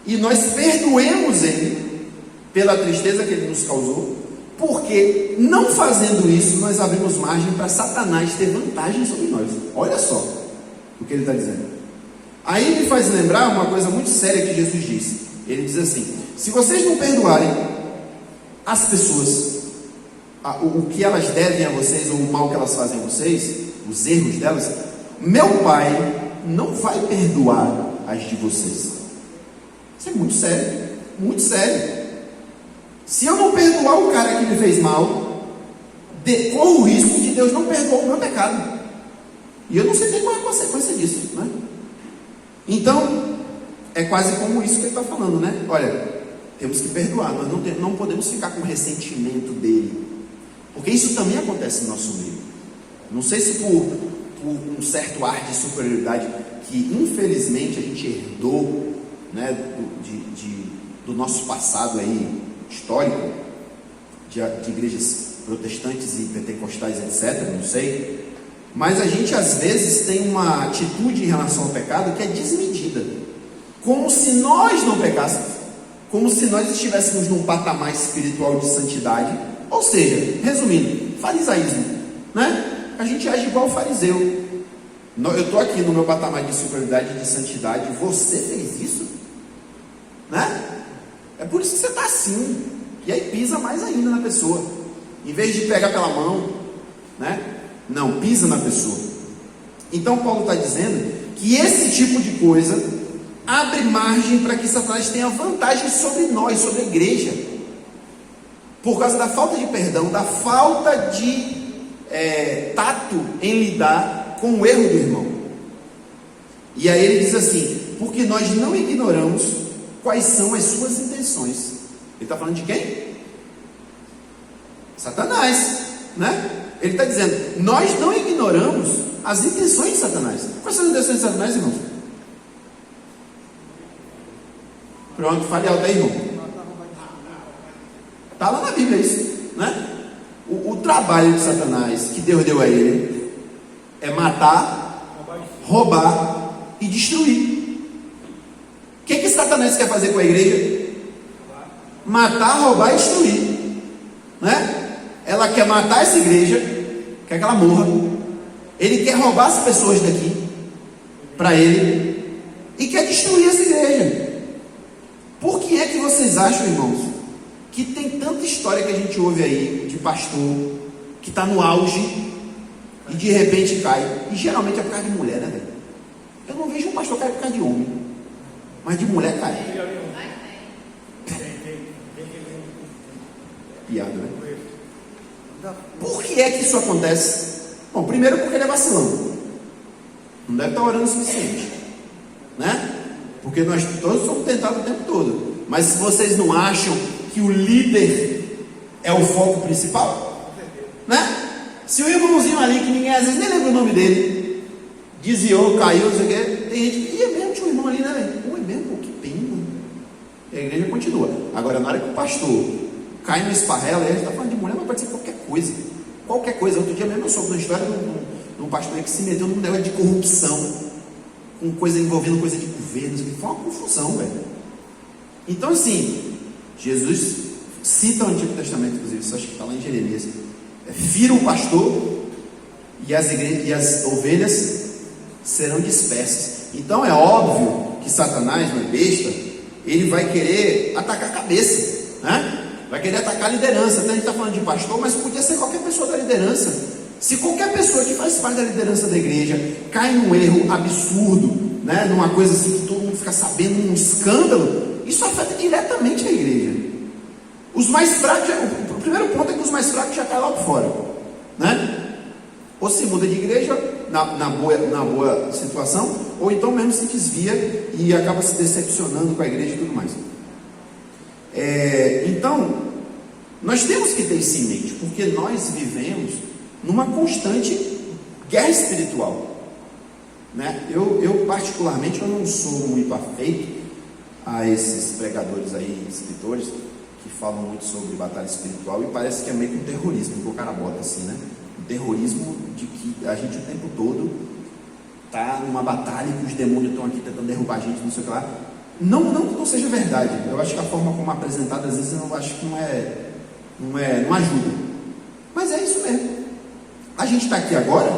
e nós perdoemos ele pela tristeza que ele nos causou, porque não fazendo isso nós abrimos margem para Satanás ter vantagem sobre nós. Olha só o que ele está dizendo. Aí me faz lembrar uma coisa muito séria que Jesus disse. Ele diz assim: se vocês não perdoarem as pessoas o que elas devem a vocês, ou o mal que elas fazem a vocês, os erros delas, meu Pai não vai perdoar as de vocês. Isso é muito sério, muito sério. Se eu não perdoar o cara que me fez mal, corro o risco de Deus não perdoar o meu pecado, e eu não sei qual é a consequência disso, né? Então é quase como isso que ele está falando, né? Olha, temos que perdoar, nós não podemos ficar com ressentimento dele, porque isso também acontece no nosso meio. Não sei se por um certo ar de superioridade que infelizmente a gente herdou, né, do nosso passado aí histórico, de igrejas protestantes e pentecostais, etc. Não sei, mas a gente às vezes tem uma atitude em relação ao pecado que é desmedida, como se nós não pecássemos, como se nós estivéssemos num patamar espiritual de santidade. Ou seja, resumindo, farisaísmo, né? A gente age igual o fariseu. Eu estou aqui no meu patamar de superioridade, de santidade, você fez isso, né? É por isso que você está assim, e aí pisa mais ainda na pessoa, em vez de pegar pela mão, né? Não, pisa na pessoa. Então Paulo está dizendo que esse tipo de coisa abre margem para que Satanás tenha vantagem sobre nós, sobre a igreja, por causa da falta de perdão, da falta de tato em lidar com o erro do irmão. E aí ele diz assim: porque nós não ignoramos quais são as suas intenções. Ele está falando de quem? Satanás, né? Ele está dizendo: nós não ignoramos as intenções de Satanás. Quais são as intenções de Satanás, irmãos? Pronto, fale alto aí, irmão. Está lá na Bíblia isso, né? O trabalho de Satanás que Deus deu a ele é matar, roubar e destruir. O que Satanás quer fazer com a igreja? Matar, roubar e destruir, né? Ela quer matar essa igreja, quer que ela morra. Ele quer roubar as pessoas daqui para ele e quer destruir essa igreja. Por que é que vocês acham, irmãos, que tem tanta história que a gente ouve aí de pastor que está no auge e de repente cai? E geralmente é por causa de mulher, né, velho? Eu não vejo um pastor cair por causa de homem, mas de mulher cai. Piada, né? Por que é que isso acontece? Bom, primeiro porque ele é vacilão, não deve estar orando o suficiente, né? Porque nós todos somos tentados o tempo todo. Mas se vocês não acham que o líder é o foco principal, né? Se o irmãozinho ali, que ninguém às vezes nem lembra o nome dele, desviou, caiu, não sei o que, tem gente que, mesmo tinha um irmão ali, né? Pô, é mesmo, pô, que pena. E a igreja continua. Agora, na hora que o pastor cai no esparrela, ele está falando de mulher, mas pode ser qualquer coisa. Qualquer coisa. Outro dia mesmo eu soube uma história de um pastor que se meteu num negócio de corrupção, com coisa envolvendo coisa de governo, foi uma confusão, velho. Então, assim, Jesus cita o Antigo Testamento, inclusive, isso acho que está lá em Jeremias: fira o pastor e as ovelhas serão dispersas. Então é óbvio que Satanás, não é besta, ele vai querer atacar a cabeça, né? Vai querer atacar a liderança. Então a gente está falando de pastor, mas podia ser qualquer pessoa da liderança. Se qualquer pessoa que faz parte da liderança da igreja cai num erro absurdo, né, numa coisa assim que todo mundo fica sabendo, um escândalo, isso afeta diretamente a igreja. Os mais fracos, o primeiro ponto é que os mais fracos já caem lá por fora, né? Ou se muda de igreja na boa situação, ou então mesmo se desvia e acaba se decepcionando com a igreja e tudo mais. Então, nós temos que ter isso em mente, porque nós vivemos numa constante guerra espiritual, né? Eu particularmente, eu não sou muito afeito a esses pregadores aí, escritores, que falam muito sobre batalha espiritual, e parece que é meio que um terrorismo que o cara bota assim, né? Um terrorismo de que a gente o tempo todo está numa batalha, que os demônios estão aqui tentando derrubar a gente, não sei o que lá. Não que não seja verdade. Eu acho que a forma como é apresentada, às vezes, eu acho que não ajuda. Mas é isso mesmo. A gente está aqui agora,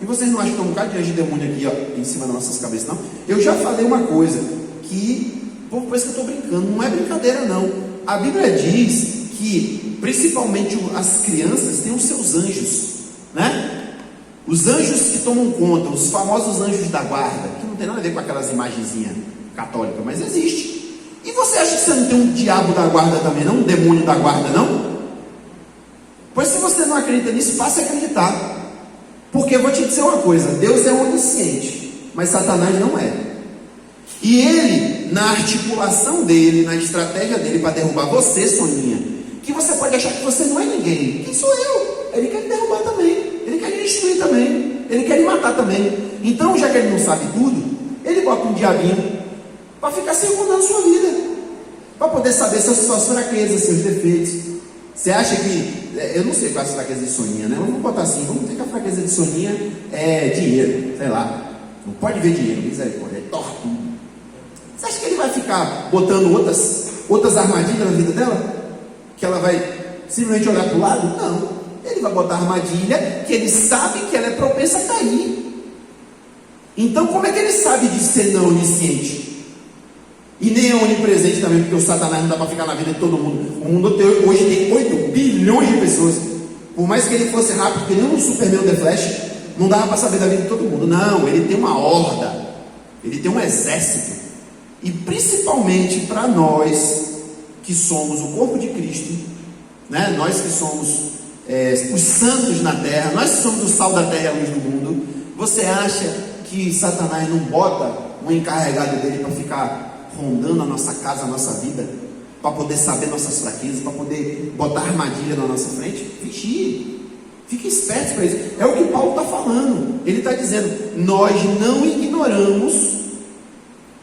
e vocês não acham que tem um bocado de demônio aqui, ó, em cima das nossas cabeças, não? Eu já falei uma coisa que, o povo pensa que eu estou brincando. Não é brincadeira, não. A Bíblia diz que, principalmente as crianças, têm os seus anjos, né? Os anjos que tomam conta, os famosos anjos da guarda, que não tem nada a ver com aquelas imagenzinhas católicas, mas existe. E você acha que você não tem um diabo da guarda também, não? Um demônio da guarda, não? Pois se você não acredita nisso, passe a acreditar. Porque eu vou te dizer uma coisa: Deus é onisciente, mas Satanás não é. E ele, na articulação dele, na estratégia dele para derrubar você, Soninha, que você pode achar que você não é ninguém. Quem sou eu? Ele quer me derrubar também, ele quer me destruir também, ele quer me matar também. Então, já que ele não sabe tudo, ele bota um diabinho para ficar circundando sua vida, para poder saber suas fraquezas, seus defeitos. Você acha que, eu não sei qual é a fraqueza de Soninha, né? Vamos botar assim, vamos dizer que a fraqueza de Soninha é dinheiro, sei lá, não pode ver dinheiro, misericórdia, é torto. Você acha que ele vai ficar botando outras armadilhas na vida dela? Que ela vai simplesmente olhar para o lado? Não, ele vai botar armadilha que ele sabe que ela é propensa a cair. Então como é que ele sabe de ser não onisciente? E nem é onipresente também, porque o Satanás não dá para ficar na vida de todo mundo. O mundo hoje tem 8 bilhões de pessoas. Por mais que ele fosse rápido, que nem um Superman The Flash, não dava para saber da vida de todo mundo. Não, ele tem uma horda, ele tem um exército. E principalmente para nós que somos o corpo de Cristo, né? Nós que somos os santos na terra, nós que somos o sal da terra e a luz do mundo. Você acha que Satanás não bota um encarregado dele para ficar rondando a nossa casa, a nossa vida, para poder saber nossas fraquezas, para poder botar armadilha na nossa frente? Vigie, fique esperto para isso. É o que Paulo está falando. Ele está dizendo: nós não ignoramos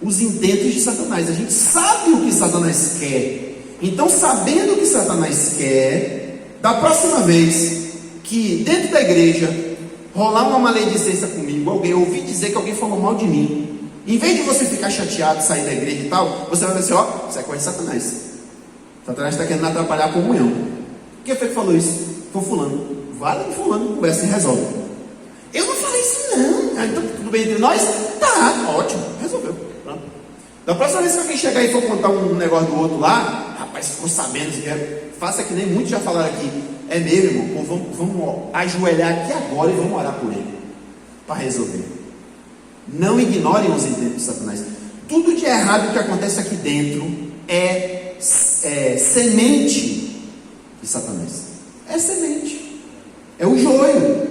os intentos de Satanás. A gente sabe o que Satanás quer. Então, sabendo o que Satanás quer, da próxima vez que dentro da igreja rolar uma maledicência comigo, alguém ouvir dizer que alguém falou mal de mim, em vez de você ficar chateado, sair da igreja e tal, você vai dizer: ó, isso é coisa de Satanás. Satanás está querendo atrapalhar a comunhão. Quem foi que falou isso? Foi fulano. Vai lá com fulano, conversa e resolve. Eu não falei isso não. Então tudo bem entre nós? Tá, ótimo, resolveu. Pronto. Da próxima vez que alguém chegar e for contar um negócio do outro lá, rapaz, ficou sabendo, faça que nem muitos já falaram aqui. É mesmo, irmão, vamos ajoelhar aqui agora e vamos orar por ele, para resolver. Não ignorem os intentos de Satanás. Tudo de errado que acontece aqui dentro é semente de Satanás. É semente. É o joio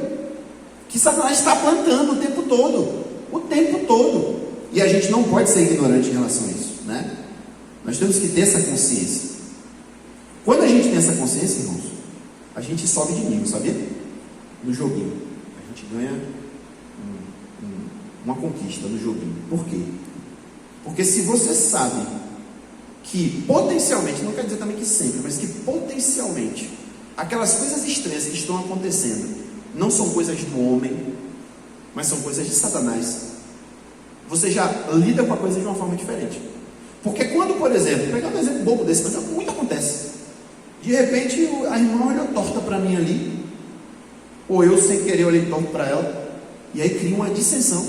que Satanás está plantando o tempo todo. O tempo todo. E a gente não pode ser ignorante em relação a isso, né? Nós temos que ter essa consciência. Quando a gente tem essa consciência, irmãos, a gente sobe de nível, sabia? No joguinho. A gente ganha uma conquista no joguinho. Por quê? Porque se você sabe que potencialmente, não quer dizer também que sempre, mas que potencialmente aquelas coisas estranhas que estão acontecendo não são coisas do homem, mas são coisas de Satanás, você já lida com a coisa de uma forma diferente. Porque quando, por exemplo, pegar um exemplo bobo desse, mas muito acontece, de repente a irmã olhou torta para mim ali, ou eu sem querer olhei torto para ela, e aí cria uma dissensão,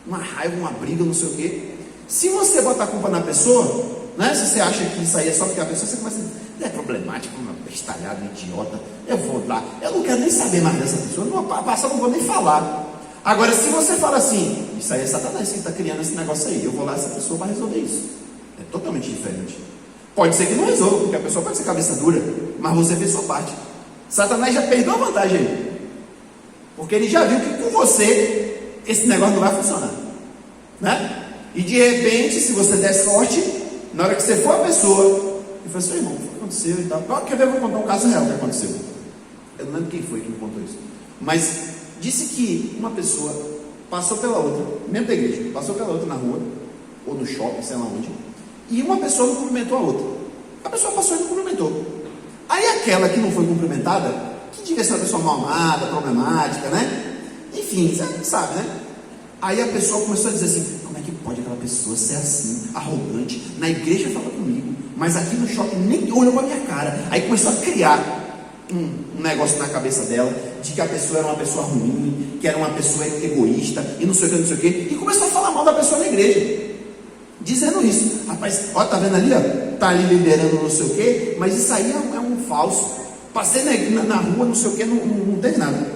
uma raiva, uma briga, não sei o quê. Se você botar a culpa na pessoa, né, se você acha que isso aí é só porque a pessoa, você começa a dizer: é problemático, uma bestalhada, idiota, eu vou lá, eu não quero nem saber mais dessa pessoa, não vou nem falar. Agora, se você fala assim: isso aí é Satanás que está criando esse negócio aí, eu vou lá, essa pessoa vai resolver isso. É totalmente diferente. Pode ser que não resolva, porque a pessoa pode ser cabeça dura, mas você fez sua parte. Satanás já perdeu a vantagem aí, porque ele já viu que com você esse negócio não vai funcionar, né? E de repente, se você der sorte, na hora que você for a pessoa e fala assim: irmão, o que aconteceu e tal. Quer ver? Eu vou contar um caso real que aconteceu. Eu não lembro quem foi que me contou isso, mas disse que uma pessoa passou pela outra, mesmo da igreja, passou pela outra na rua, ou no shopping, sei lá onde, e uma pessoa não cumprimentou a outra. A pessoa passou e não cumprimentou. Aí aquela que não foi cumprimentada, que devia ser uma pessoa mal amada, problemática, né? Enfim, você sabe, né? Aí a pessoa começou a dizer assim: como é que pode aquela pessoa ser assim, arrogante? Na igreja fala comigo, mas aqui no shopping nem olhou para minha cara. Aí começou a criar um negócio na cabeça dela, de que a pessoa era uma pessoa ruim, que era uma pessoa egoísta, e não sei o que, não sei o que, e começou a falar mal da pessoa na igreja, dizendo isso. Rapaz, ó, tá vendo ali, ó, tá ali liderando não sei o que, mas isso aí é um falso. Passei na rua, não sei o que, não tem nada.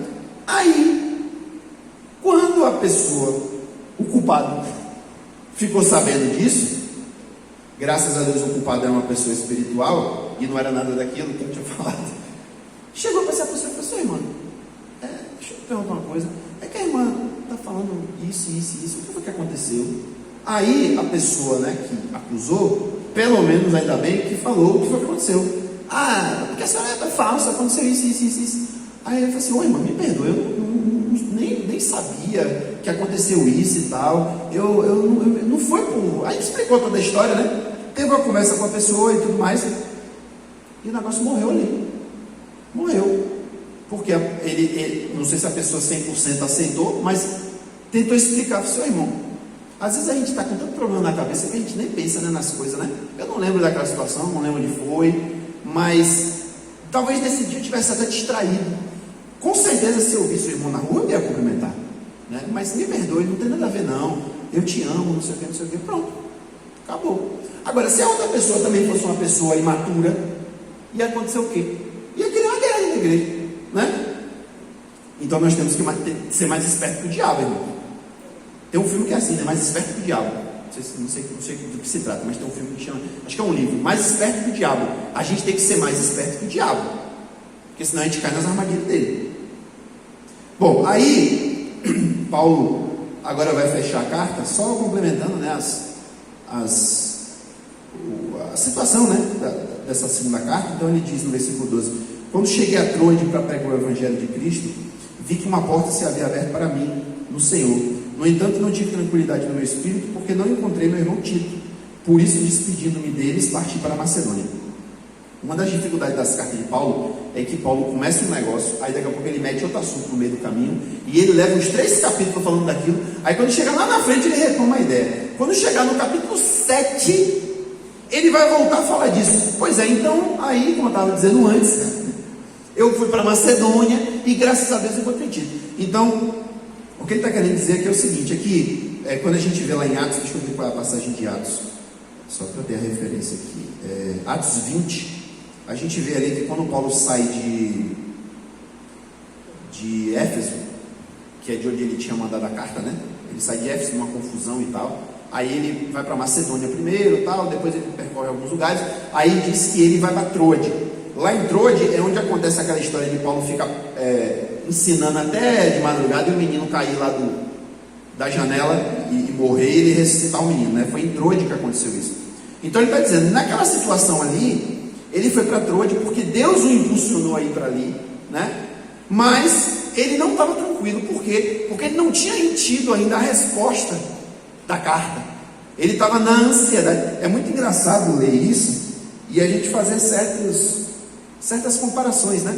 Aí, quando a pessoa, o culpado, ficou sabendo disso, graças a Deus o culpado era uma pessoa espiritual, e não era nada daquilo que eu tinha falado. Chegou para essa pessoa e falou assim: irmã, deixa eu te perguntar uma coisa, é que a irmã está falando isso, o que foi que aconteceu? Aí a pessoa, né, que acusou, pelo menos ainda bem que falou o que foi que aconteceu. Porque a senhora é falsa, aconteceu isso. Aí ele falou assim: ô irmã, me perdoa, eu nem sabia que aconteceu isso e tal, eu não foi por... Aí explicou toda a história, né? Teve uma conversa com a pessoa e tudo mais, e o negócio morreu ali. Morreu, porque ele não sei se a pessoa 100% aceitou, mas tentou explicar para o seu irmão. Às vezes a gente está com tanto problema na cabeça que a gente nem pensa, né, nas coisas, né? Eu não lembro daquela situação, não lembro onde foi, mas talvez nesse dia eu tivesse até distraído. Com certeza, se eu visse seu irmão na rua, eu ia cumprimentar, né? Mas me perdoe, não tem nada a ver não, eu te amo, não sei o que, pronto, acabou. Agora, se a outra pessoa também fosse uma pessoa imatura, ia acontecer o quê? Ia criar uma guerra na igreja. né? Então nós temos que ser mais esperto que o diabo, irmão. Tem um filme que é assim, né? Mais esperto que o diabo. Não sei do que se trata, mas tem um filme que chama, acho que é um livro, Mais Esperto que o Diabo. A gente tem que ser mais esperto que o diabo, porque senão a gente cai nas armadilhas dele. Bom, aí Paulo agora vai fechar a carta, só complementando, né, a situação, né, dessa segunda carta. Então ele diz no versículo 12: quando cheguei a Troade para pregar o Evangelho de Cristo, vi que uma porta se havia aberta para mim no Senhor. No entanto, não tive tranquilidade no meu espírito, porque não encontrei meu irmão Tito. Por isso, despedindo-me deles, parti para a Macedônia. Uma das dificuldades das cartas de Paulo é que Paulo começa um negócio, aí daqui a pouco ele mete outro assunto no meio do caminho, e ele leva uns 3 capítulos falando daquilo. Aí quando chega lá na frente, ele retoma a ideia. Quando chegar no capítulo 7, ele vai voltar a falar disso. Pois é, então, aí, como eu estava dizendo antes, eu fui para a Macedônia e graças a Deus encontrei Tito. Então, o que ele está querendo dizer aqui é o seguinte: aqui, quando a gente vê lá em Atos, deixa eu ver qual é a passagem de Atos, só para ter a referência aqui, Atos 20, a gente vê ali que quando Paulo sai de Éfeso, que é de onde ele tinha mandado a carta, né? Ele sai de Éfeso numa confusão e tal, aí ele vai para Macedônia primeiro, tal, depois ele percorre alguns lugares, aí diz que ele vai para Troade. Lá em Troade é onde acontece aquela história de Paulo ficar ensinando até de madrugada e o menino cair lá da janela e morrer e ele ressuscitar o menino, né? Foi em Troade que aconteceu isso. Então ele está dizendo, naquela situação ali, ele foi para Troade porque Deus o impulsionou a ir para ali, né? Mas ele não estava tranquilo. Por quê? Porque ele não tinha tido ainda a resposta da carta. Ele estava na ansiedade. É muito engraçado ler isso e a gente fazer certas comparações, né?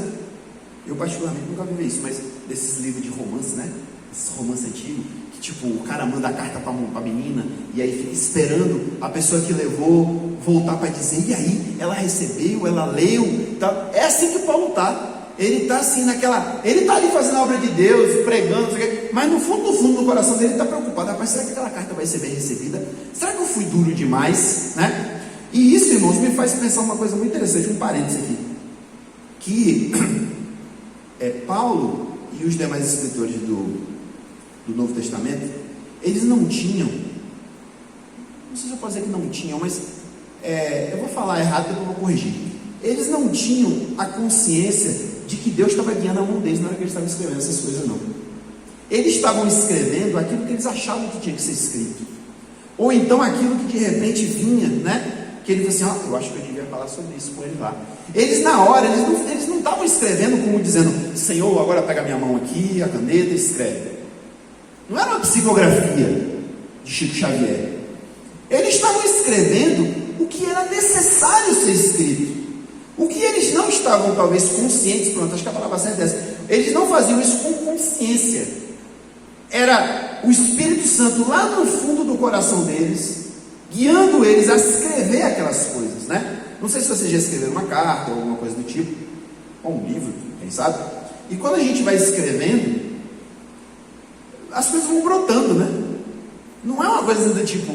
Eu particularmente nunca vi isso, mas desses livros de romance, né? Esse romance antigo, que tipo, o cara manda a carta para a menina, e aí fica esperando a pessoa que levou voltar para dizer, e aí, ela recebeu, ela leu, tá? É assim que Paulo está. Ele está assim ele está ali fazendo a obra de Deus, pregando, mas no fundo do coração dele está preocupado. Rapaz, será que aquela carta vai ser bem recebida? Será que eu fui duro demais, né? E isso, irmãos, me faz pensar uma coisa muito interessante, um parênteses aqui, que Paulo e os demais escritores do Novo Testamento, eles não tinham, não sei se eu posso dizer que não tinham, mas eu vou falar errado, depois eu vou corrigir. Eles não tinham a consciência de que Deus estava guiando a mão deles na hora que eles estavam escrevendo essas coisas, não. Eles estavam escrevendo aquilo que eles achavam que tinha que ser escrito, ou então aquilo que de repente vinha, né? Que ele falou assim, eu acho que eu devia falar sobre isso com ele lá. Eles na hora, eles não estavam escrevendo como dizendo, Senhor, agora pega a minha mão aqui, a caneta e escreve. Não era uma psicografia de Chico Xavier. Eles estavam escrevendo o que era necessário ser escrito. O que eles não estavam talvez conscientes, pronto, acho que a palavra certa é essa. Eles não faziam isso com consciência. Era o Espírito Santo lá no fundo do coração deles, guiando eles a escrever aquelas coisas, né? Não sei se você já escreveu uma carta ou alguma coisa do tipo, ou um livro, quem sabe? E quando a gente vai escrevendo, as coisas vão brotando, né? Não é uma coisa do tipo,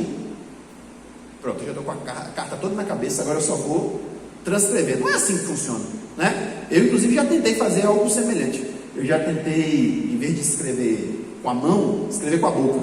pronto, eu já estou com a carta toda na cabeça, agora eu só vou transcrever. Não é assim que funciona, né? Eu, inclusive, já tentei fazer algo semelhante. Eu já tentei, em vez de escrever com a mão, escrever com a boca.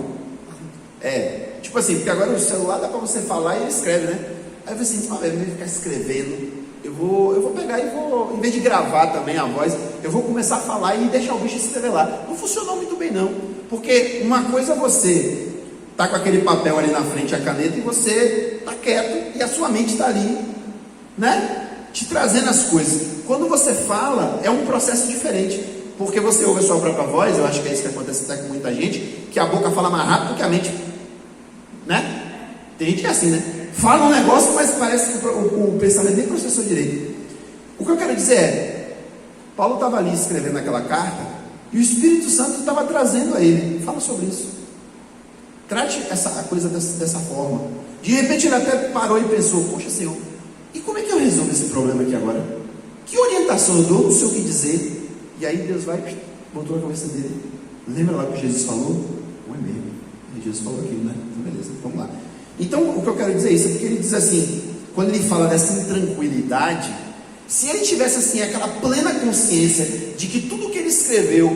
Tipo assim, porque agora o celular dá para você falar e ele escreve, né? Aí eu falei assim, ao invés de ficar escrevendo, eu vou pegar e vou, em vez de gravar também a voz, eu vou começar a falar e deixar o bicho escrever lá. Não funcionou muito bem não, porque uma coisa é você tá com aquele papel ali na frente, a caneta, e você tá quieto, e a sua mente está ali, né? Te trazendo as coisas. Quando você fala, é um processo diferente, porque você ouve a sua própria voz. Eu acho que é isso que acontece até com muita gente, que a boca fala mais rápido que a mente, né? Tem gente que é assim, né? Fala um negócio, mas parece que o pensamento nem processou direito. O que eu quero dizer é, Paulo estava ali escrevendo aquela carta, e o Espírito Santo estava trazendo a ele. Fala sobre isso. Trate a coisa dessa forma. De repente ele até parou e pensou, poxa Senhor, e como é que eu resolvo esse problema aqui agora? Que orientação eu dou? Não sei o que dizer. E aí Deus vai, botou na cabeça dele. Lembra lá o que Jesus falou? Não é mesmo. E Jesus falou aquilo, né? Então, beleza, vamos lá. Então, o que eu quero dizer é isso, porque ele diz assim, quando ele fala dessa intranquilidade, se ele tivesse assim aquela plena consciência de que tudo que ele escreveu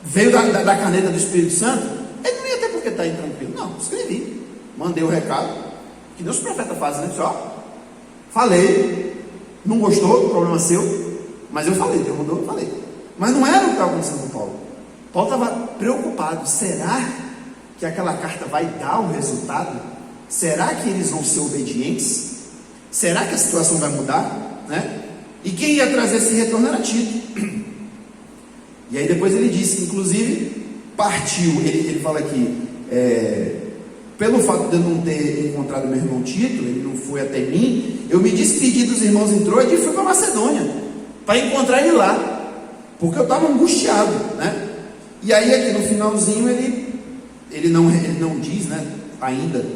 veio da caneta do Espírito Santo, ele não ia ter por que estar intranquilo. Não, escrevi, mandei o recado, que nem os profetas fazem, né? Ó, falei, não gostou, problema seu, mas eu falei, Deus mandou, eu falei. Mas não era o que estava acontecendo com Paulo. Paulo estava preocupado, será que aquela carta vai dar o resultado? Será que eles vão ser obedientes? Será que a situação vai mudar? Né? E quem ia trazer esse retorno era Tito. E aí depois ele disse, inclusive, partiu, ele fala aqui, pelo fato de eu não ter encontrado meu irmão Tito, ele não foi até mim, eu me despedi dos irmãos em Troade e fui para Macedônia, para encontrar ele lá, porque eu estava angustiado, né? E aí aqui no finalzinho ele não diz, né, ainda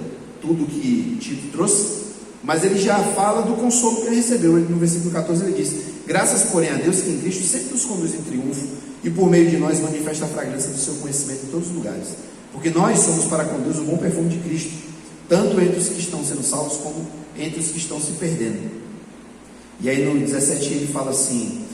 tudo que Tito trouxe, mas ele já fala do consolo que ele recebeu. No versículo 14 ele diz: graças porém a Deus que em Cristo sempre nos conduz em triunfo e por meio de nós manifesta a fragrância do seu conhecimento em todos os lugares, porque nós somos para com Deus o bom perfume de Cristo, tanto entre os que estão sendo salvos como entre os que estão se perdendo. E aí no 17 ele fala assim,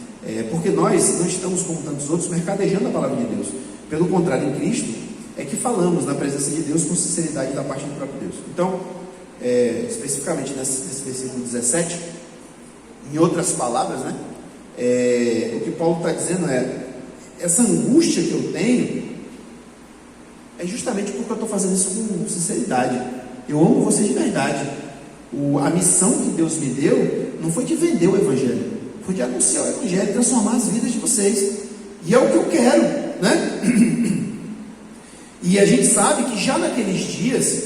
porque nós não estamos como tantos outros mercadejando a palavra de Deus, pelo contrário, em Cristo é que falamos na presença de Deus com sinceridade da parte do próprio Deus. Então, especificamente nesse versículo 17, em outras palavras, né, o que Paulo está dizendo essa angústia que eu tenho é justamente porque eu estou fazendo isso com sinceridade. Eu amo vocês de verdade. A missão que Deus me deu não foi de vender o Evangelho, foi de anunciar o Evangelho, transformar as vidas de vocês, e é o que eu quero, né? E a gente sabe que já naqueles dias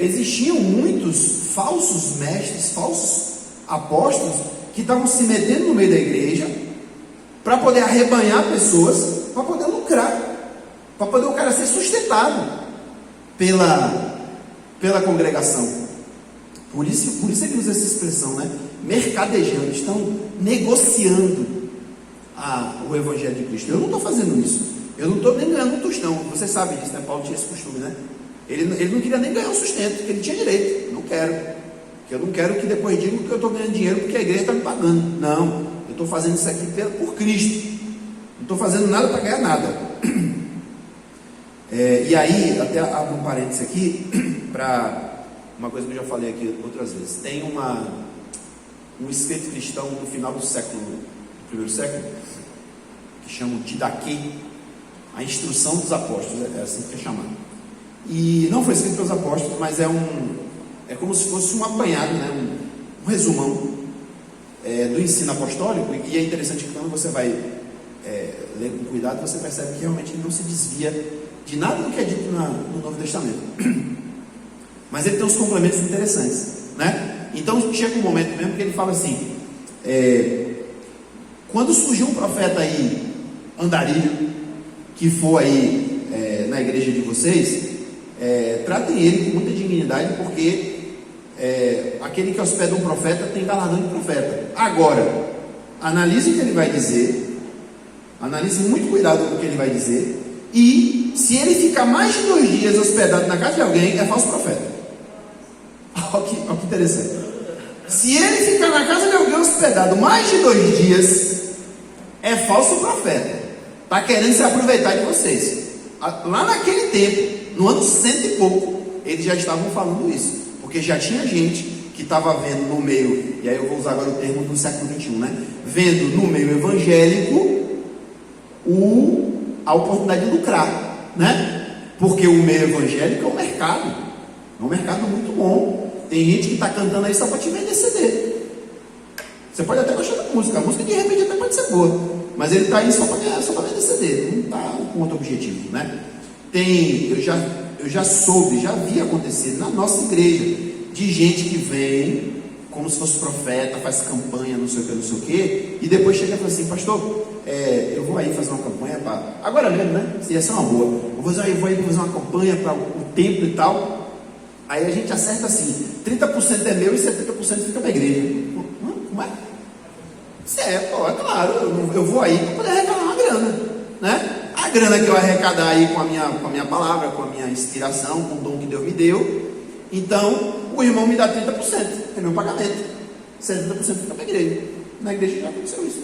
existiam muitos falsos mestres, falsos apóstolos, que estavam se metendo no meio da igreja para poder arrebanhar pessoas, para poder lucrar, para poder o cara ser sustentado pela congregação. Por isso ele usa essa expressão, né? Mercadejando, estão negociando o Evangelho de Cristo. Eu não estou fazendo isso, eu não estou nem ganhando um tostão. Você sabe disso, né? Paulo tinha esse costume, né? Ele não queria nem ganhar um sustento, porque ele tinha direito. Não quero, porque eu não quero que depois digam que eu estou ganhando dinheiro porque a igreja está me pagando. Não, eu estou fazendo isso aqui por Cristo, não estou fazendo nada para ganhar nada. E aí, até abro um parênteses aqui para uma coisa que eu já falei aqui outras vezes. Tem um escrito cristão no final do primeiro século, que chama Didaquê, a instrução dos apóstolos, é assim que é chamado. E não foi escrito pelos apóstolos, mas é como se fosse um apanhado, né? um resumão do ensino apostólico. E é interessante que quando você vai ler com cuidado, você percebe que realmente ele não se desvia de nada do que é dito no Novo Testamento. Mas ele tem uns complementos interessantes, né? Então chega um momento mesmo que ele fala assim, quando surgiu um profeta aí, andarilho, que for aí na igreja de vocês, tratem ele com muita dignidade, porque aquele que hospeda um profeta tem galardão de profeta. Agora, analise o que ele vai dizer, analise muito cuidado com o que ele vai dizer, e se ele ficar mais de 2 dias hospedado na casa de alguém, é falso profeta. Olha que interessante. Se ele ficar na casa de alguém hospedado mais de 2 dias, é falso profeta. Está querendo se aproveitar de vocês. Lá naquele tempo, no ano 100 e pouco, eles já estavam falando isso, porque já tinha gente que estava vendo no meio, e aí eu vou usar agora o termo do século XXI, né? Vendo no meio evangélico a oportunidade de lucrar, né? Porque o meio evangélico é um mercado muito bom. Tem gente que está cantando aí só para te vender CD. Você pode até gostar da música, a música de repente até pode ser boa, mas ele está aí só para vender CD, não está com outro objetivo, né? Eu já soube, já vi acontecer na nossa igreja, de gente que vem como se fosse profeta, faz campanha, não sei o que, e depois chega e fala assim, pastor, eu vou aí fazer uma campanha para, agora mesmo, né? Ia ser uma boa, eu vou aí fazer uma campanha para o templo e tal. Aí a gente acerta assim, 30% é meu e 70% fica para a igreja. Como é? É claro, eu vou aí para poder arrecadar uma grana, né? A grana que eu arrecadar aí com a minha palavra, com a minha inspiração, com o dom que Deus me deu. Então, o irmão me dá 30%, é meu pagamento. 70% fica para a igreja. Na igreja já aconteceu isso.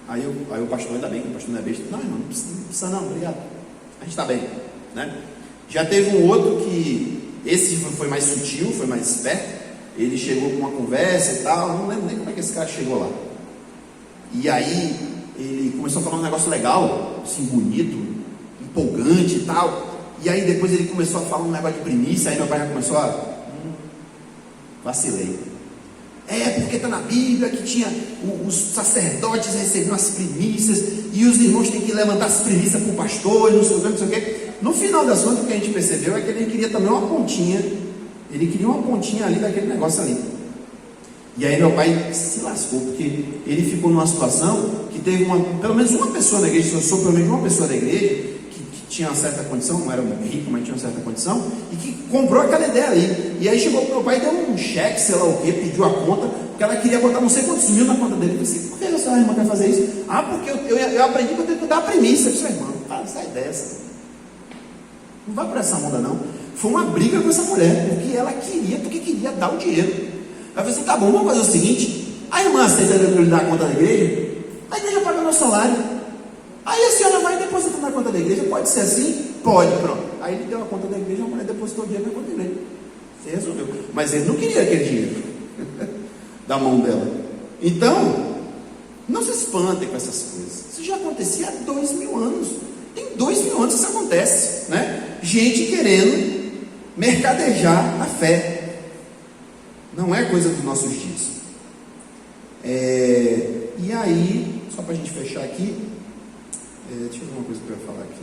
Aí o pastor, ainda bem que o pastor não é besta. Não, irmão, não precisa não, obrigado. A gente está bem, né? Já teve um outro que, esse foi mais sutil, foi mais esperto. Ele chegou com uma conversa e tal, não lembro nem como é que esse cara chegou lá. E aí, ele começou a falar um negócio legal, assim, bonito, empolgante e tal. E aí depois ele começou a falar um negócio de primícia. Aí meu pai já começou a... vacilei. Porque está na Bíblia que tinha os sacerdotes recebiam as primícias e os irmãos têm que levantar as primícias para o pastor, não sei o que. No final das contas, o que a gente percebeu é que ele queria também uma pontinha. Ele queria uma pontinha ali daquele negócio ali. E aí meu pai se lascou, porque ele ficou numa situação que teve pelo menos uma pessoa da igreja, eu sou pelo menos uma pessoa da igreja que tinha uma certa condição, não era muito rico, mas tinha uma certa condição, e que comprou aquela ideia ali. E aí chegou para meu pai, deu um cheque, sei lá o que, pediu a conta, porque ela queria botar não sei quantos mil na conta dele. Eu falei assim, por que a sua irmã quer fazer isso? Porque eu aprendi que eu tenho que dar a primícia. Eu disse, irmão, sai dessa. Não vai por essa onda não. Foi uma briga com essa mulher, porque queria dar o dinheiro. Aí eu falei assim, tá bom, vamos fazer o seguinte, a irmã aceita eu lhe dar a conta da igreja, a igreja paga meu salário, aí a senhora vai depositar na conta da igreja, pode ser assim? Pode, pronto. Aí ele deu a conta da igreja, a mulher depositou o dinheiro na conta da igreja. Você resolveu. Mas ele não queria aquele dinheiro da mão dela. Então, não se espantem com essas coisas. Isso já acontecia há 2000 anos. Tem 2000 anos que isso acontece, né? Gente querendo mercadejar a fé. Não é coisa dos nossos dias. E aí, só para a gente fechar aqui, deixa eu ver uma coisa que eu ia falar aqui.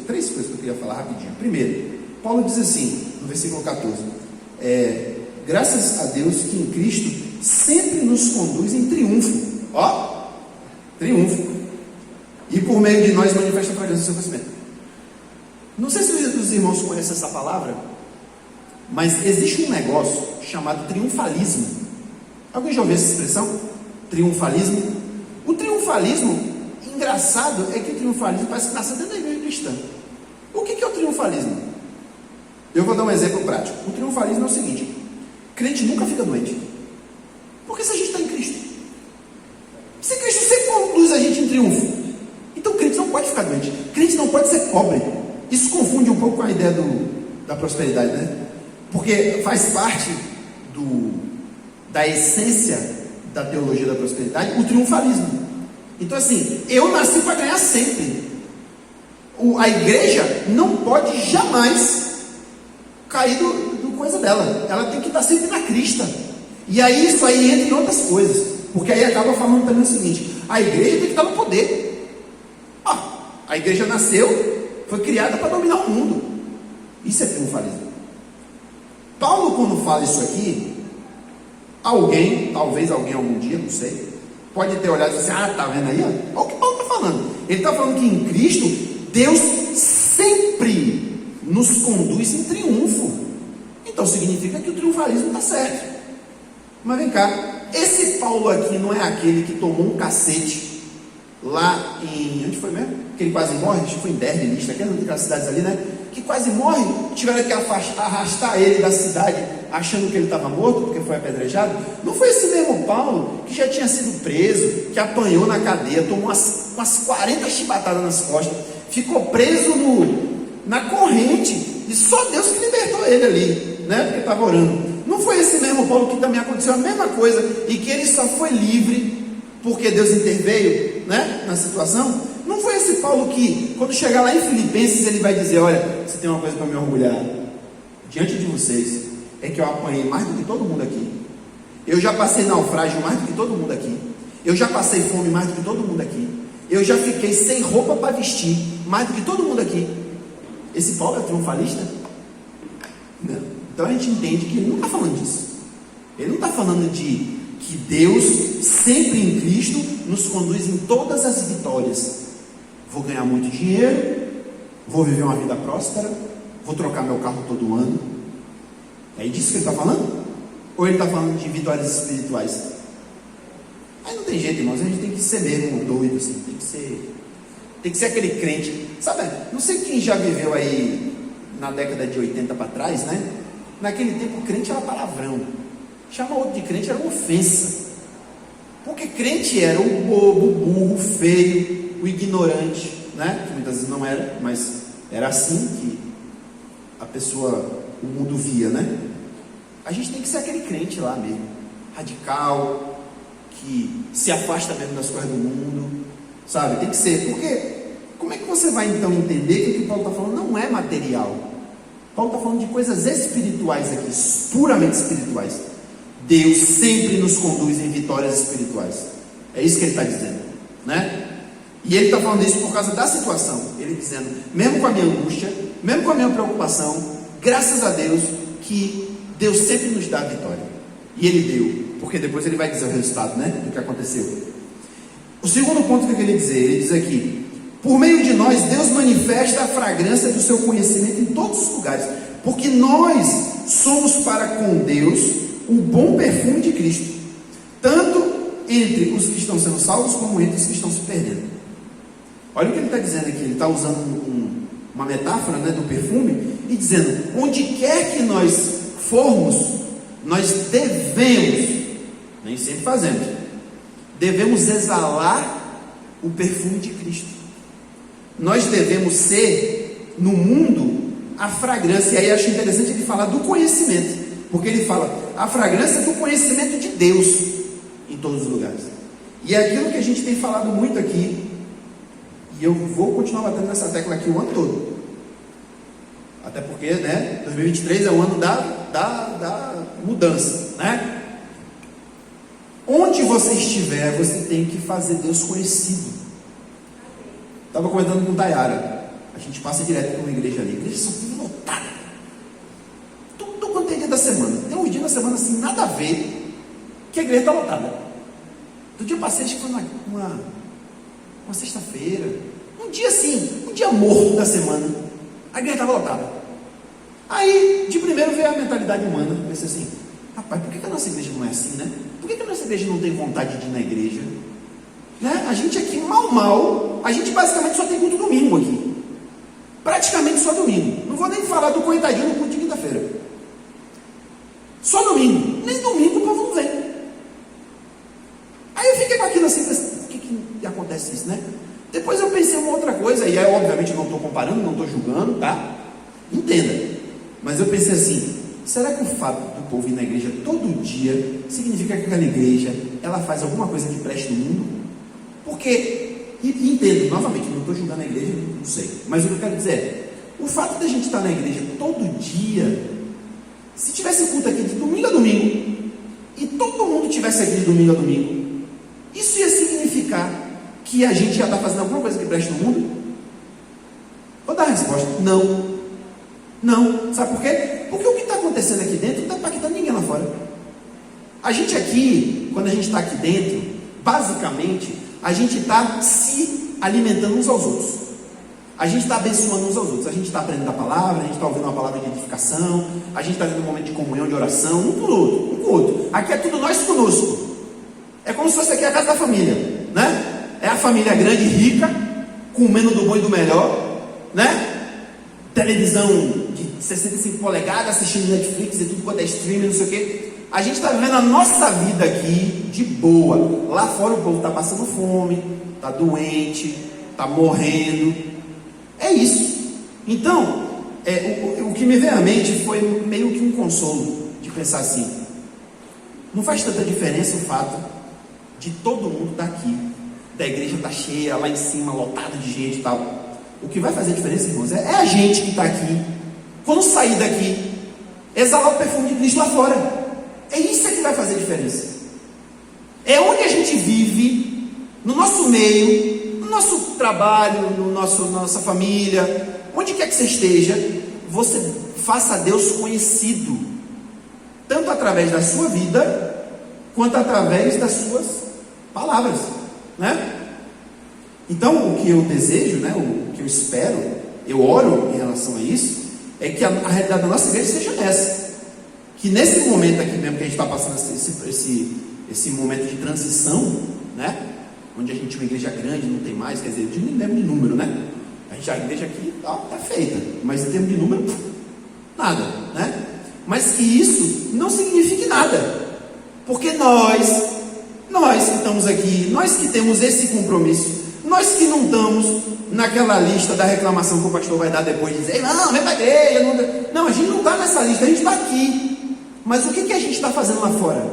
Três coisas que eu queria falar rapidinho. Primeiro, Paulo diz assim, no versículo 14: graças a Deus que em Cristo sempre nos conduz em triunfo. Triunfo. E por meio de nós manifesta a fragrância do seu conhecimento. Não sei se os irmãos conhecem essa palavra, mas existe um negócio chamado triunfalismo. Alguém já ouviu essa expressão? Triunfalismo? O triunfalismo, engraçado, é que o triunfalismo parece que nasce dentro da igreja cristã. O que é o triunfalismo? Eu vou dar um exemplo prático. O triunfalismo é o seguinte: crente nunca fica doente. Porque se a gente está em Cristo, se Cristo sempre conduz a gente em triunfo, então crente não pode ficar doente. Crente não pode ser pobre. Isso confunde um pouco com a ideia da prosperidade, né? Porque faz parte da essência da teologia da prosperidade o triunfalismo. Então assim, eu nasci para ganhar sempre. A igreja não pode jamais cair do coisa dela. Ela tem que estar sempre na crista. E aí isso aí entra em outras coisas. Porque aí acaba falando também o seguinte: a igreja tem que estar no poder. A igreja nasceu, foi criada para dominar o mundo. Isso é triunfalismo. Paulo, quando fala isso aqui, talvez alguém algum dia, não sei, pode ter olhado e dizer assim: tá vendo aí? Olha o que Paulo está falando. Ele está falando que em Cristo, Deus sempre nos conduz em triunfo. Então significa que o triunfalismo está certo. Mas vem cá, esse Paulo aqui não é aquele que tomou um cacete lá em... onde foi mesmo? Que ele quase morre, acho que foi em Derbe, Listra, aquelas cidades ali, né? Que quase morre, tiveram que arrastar ele da cidade, achando que ele estava morto, porque foi apedrejado. Não foi esse mesmo Paulo, que já tinha sido preso, que apanhou na cadeia, tomou umas 40 chibatadas nas costas, ficou preso na corrente, e só Deus que libertou ele ali, né? Porque estava orando. Não foi esse mesmo Paulo que também aconteceu a mesma coisa, e que ele só foi livre porque Deus interveio, né, na situação? Não foi esse Paulo que, quando chegar lá em Filipenses, ele vai dizer: olha, você tem uma coisa para me orgulhar diante de vocês, é que eu apanhei mais do que todo mundo aqui, eu já passei naufrágio mais do que todo mundo aqui, eu já passei fome mais do que todo mundo aqui, eu já fiquei sem roupa para vestir mais do que todo mundo aqui. Esse Paulo é triunfalista? Não. Então a gente entende que ele não está falando disso. Ele não está falando de que Deus sempre em Cristo nos conduz em todas as vitórias. Vou ganhar muito dinheiro, vou viver uma vida próspera, vou trocar meu carro todo ano. É disso que ele está falando? Ou ele está falando de vitórias espirituais? Aí não tem jeito, irmãos, a gente tem que ser mesmo doido, assim, tem que ser aquele crente, sabe? Não sei quem já viveu aí na década de 80 para trás, né? Naquele tempo o crente era palavrão. chamar outro de crente era uma ofensa. Porque crente era o bobo, o burro, o feio, o ignorante, né? Que muitas vezes não era, mas era assim que a pessoa, o mundo via, né? A gente tem que ser aquele crente lá mesmo, radical, que se afasta mesmo das coisas do mundo, sabe? Tem que ser, porque como é que você vai então entender que o que Paulo está falando não é material? Paulo está falando de coisas espirituais aqui, puramente espirituais. Deus sempre nos conduz em vitórias espirituais. É isso que ele está dizendo, né? E ele está falando isso por causa da situação. Ele dizendo, mesmo com a minha angústia, mesmo com a minha preocupação, graças a Deus que Deus sempre nos dá a vitória. E ele deu, porque depois ele vai dizer o resultado, né, do que aconteceu. O segundo ponto que eu queria dizer, ele diz aqui: por meio de nós, Deus manifesta a fragrância do seu conhecimento em todos os lugares, porque nós somos para com Deus o bom perfume de Cristo, tanto entre os que estão sendo salvos, como entre os que estão se perdendo. Olha o que ele está dizendo aqui. Ele está usando uma metáfora, né, do perfume, e dizendo, onde quer que nós formos, nós devemos, nem sempre fazemos, devemos exalar o perfume de Cristo. Nós devemos ser, no mundo, a fragrância. E aí acho interessante ele falar do conhecimento, porque ele fala a fragrância do conhecimento de Deus em todos os lugares. E é aquilo que a gente tem falado muito aqui, e eu vou continuar batendo nessa tecla aqui o ano todo, até porque, né, 2023 é o ano da mudança, né? Onde você estiver, você tem que fazer Deus conhecido. Estava comentando com Tayara, a gente passa direto por uma igreja ali, a igreja só tem lotada, tudo quanto é dia da semana, tem uns dias da semana assim, nada a ver, que a igreja está lotada. Do dia eu passei, acho que foi uma sexta-feira, um dia assim, um dia morto da semana, a igreja estava lotada. Aí, de primeiro veio a mentalidade humana, eu pensei assim, rapaz, por que a nossa igreja não é assim, né? Por que a nossa igreja não tem vontade de ir na igreja? Né? A gente aqui, mal, a gente basicamente só tem culto domingo aqui. Praticamente só domingo. Não vou nem falar do coitadinho no culto de quinta-feira. Só domingo. Nem domingo o povo não vem. Aí eu fiquei com aquilo assim, por que acontece isso, né? Depois eu pensei uma outra coisa, e aí obviamente não estou comparando, não estou julgando, tá? Entenda. Mas eu pensei assim, será que o fato do povo ir na igreja todo dia significa que aquela igreja, ela faz alguma coisa que preste no mundo? Porque, e entendo, novamente, não estou julgando a igreja, não sei, mas o que eu quero dizer é, o fato da gente estar na igreja todo dia, se tivesse culto aqui de domingo a domingo, e todo mundo tivesse aqui de domingo a domingo, isso ia significar que a gente já está fazendo alguma coisa que preste no mundo? Vou dar a resposta, não. Não, sabe por quê? Porque o que está acontecendo aqui dentro não está impactando ninguém lá fora. A gente aqui, quando a gente está aqui dentro, basicamente, a gente está se alimentando uns aos outros. A gente está abençoando uns aos outros. A gente está aprendendo a palavra, a gente está ouvindo uma palavra de edificação, a gente está tendo um momento de comunhão, de oração, um com o outro, um com o outro. Aqui é tudo nós conosco. É como se fosse aqui a casa da família, né? É a família grande, rica, comendo do bom e do melhor, né? Televisão de 65 polegadas, assistindo Netflix e tudo quanto é streaming, não sei o quê. A gente está vivendo a nossa vida aqui de boa. Lá fora o povo está passando fome, está doente, está morrendo. É isso. Então, o que me veio à mente foi meio que um consolo de pensar assim, não faz tanta diferença o fato de todo mundo estar aqui, da igreja estar cheia, lá em cima, lotada de gente e tal. O que vai fazer diferença, irmãos, é a gente que está aqui. Quando sair daqui, exalar o perfume de Cristo lá fora. É isso que vai fazer diferença. É onde a gente vive, no nosso meio, no nosso trabalho, nossa família, onde quer que você esteja, você faça Deus conhecido, tanto através da sua vida, quanto através das suas palavras, né? Então, o que eu desejo, né, o que eu espero, eu oro em relação a isso, é que a realidade da nossa igreja seja essa. Que nesse momento aqui mesmo que a gente está passando esse momento de transição, né, onde a gente é uma igreja grande, não tem mais, quer dizer, eu nem lembro de número, né? A igreja aqui está feita, mas em termos de número, nada, né? Mas que isso não signifique nada. Porque nós que estamos aqui, nós que temos esse compromisso, nós que não estamos naquela lista da reclamação que o pastor vai dar depois de dizer, não, vem para a igreja, não, a gente não está nessa lista, a gente está aqui. Mas o que a gente está fazendo lá fora?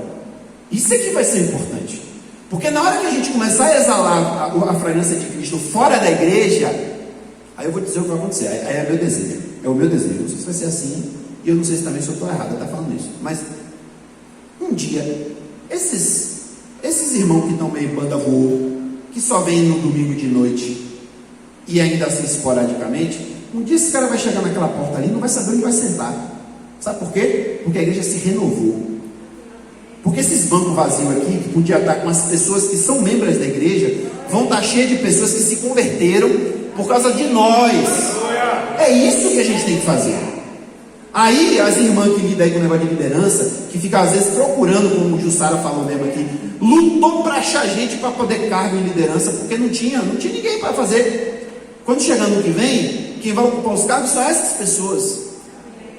Isso é que vai ser importante. Porque na hora que a gente começar a exalar a fragrância de Cristo fora da igreja, aí eu vou dizer o que vai acontecer. Aí é meu desejo. É o meu desejo. Não sei se vai ser assim. E eu não sei se também se eu estou errado a estar falando isso. Mas um dia, esses irmãos que estão meio banda voou, que só vêm no domingo de noite e ainda assim esporadicamente, um dia esse cara vai chegar naquela porta ali e não vai saber onde vai sentar. Sabe por quê? Porque a igreja se renovou. Porque esses bancos vazios aqui, que podia estar com as pessoas que são membros da igreja, vão estar cheios de pessoas que se converteram por causa de nós. É isso que a gente tem que fazer. Aí as irmãs que lidam aí com o negócio de liderança, que ficam às vezes procurando, como o Jussara falou mesmo aqui, lutou para achar gente para poder cargo em liderança, porque não tinha ninguém para fazer. Quando chegar no que vem, quem vai ocupar os cargos são essas pessoas.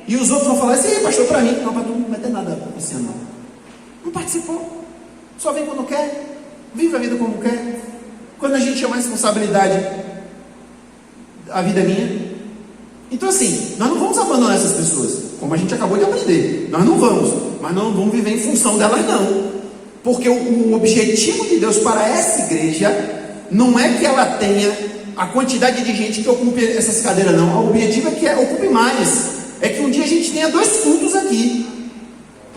E os outros vão falar assim, pastor, para mim, não, para tu não vai ter nada esse ano não. Não participou, só vem quando quer, vive a vida como quer. Quando a gente chama a responsabilidade, a vida é minha. Então assim, nós não vamos abandonar essas pessoas, como a gente acabou de aprender. Nós não vamos, mas nós não vamos viver em função delas não. Porque o objetivo de Deus para essa igreja não é que ela tenha a quantidade de gente que ocupe essas cadeiras não. O objetivo é que ocupe mais. É que um dia a gente tenha 2 cultos aqui.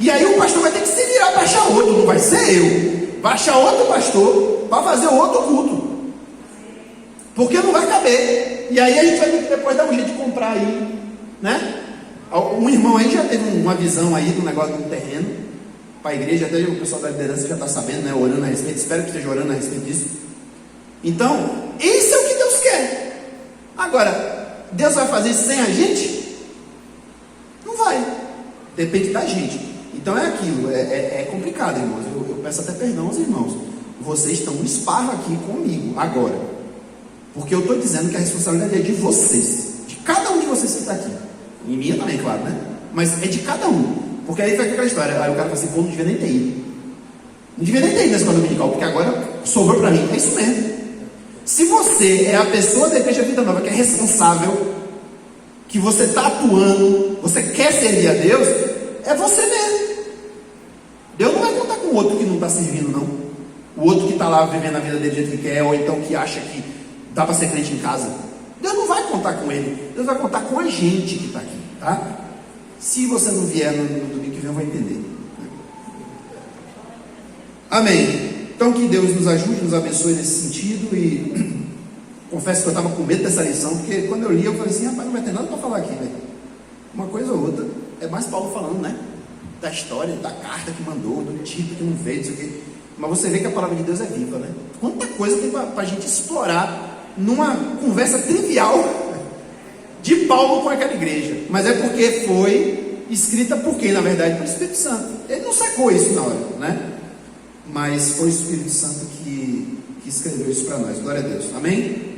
E aí o pastor vai ter que se virar para achar outro, não vai ser eu. Vai achar outro pastor para fazer outro culto. Porque não vai caber. E aí a gente vai ter que depois dar um jeito de comprar aí, né? Um irmão aí já teve uma visão aí do negócio do terreno para a igreja, até o pessoal da liderança já está sabendo, né? Orando a respeito, espero que esteja orando a respeito disso. Então, isso é o que Deus quer. Agora, Deus vai fazer isso sem a gente? Não vai. Depende da gente. Então é aquilo, é complicado, irmãos. Eu peço até perdão aos irmãos. Vocês estão um esparro aqui comigo agora. Porque eu estou dizendo que a responsabilidade é de vocês. De cada um de vocês que está aqui. E minha também, claro, né? Mas é de cada um. Porque aí fica aquela história. Aí o cara fala assim, pô, não devia nem ter ido. Não devia nem ter ido na escola dominical, porque agora sobrou para mim. É isso mesmo. Se você é a pessoa da Igreja Vida Nova que é responsável, que você está atuando, você quer servir a Deus, é você mesmo. Deus não vai contar com o outro que não está servindo, não. O outro que está lá vivendo a vida dele do jeito que quer, ou então que acha que dá para ser crente em casa. Deus não vai contar com ele. Deus vai contar com a gente que está aqui, tá? Se você não vier no domingo que vem, eu vou entender. Amém. Então que Deus nos ajude, nos abençoe nesse sentido. E confesso que eu estava com medo dessa lição, porque quando eu li, eu falei assim, rapaz, não vai ter nada para falar aqui, velho. Uma coisa ou outra. É mais Paulo falando, né? Da história, da carta que mandou, do tipo que não veio, não sei o quê. Mas você vê que a palavra de Deus é viva, né? Quanta coisa tem para a gente explorar numa conversa trivial de Paulo com aquela igreja. Mas é porque foi escrita por quem, na verdade? Pelo Espírito Santo. Ele não sacou isso na hora, né? Mas foi o Espírito Santo que escreveu isso para nós. Glória a Deus. Amém?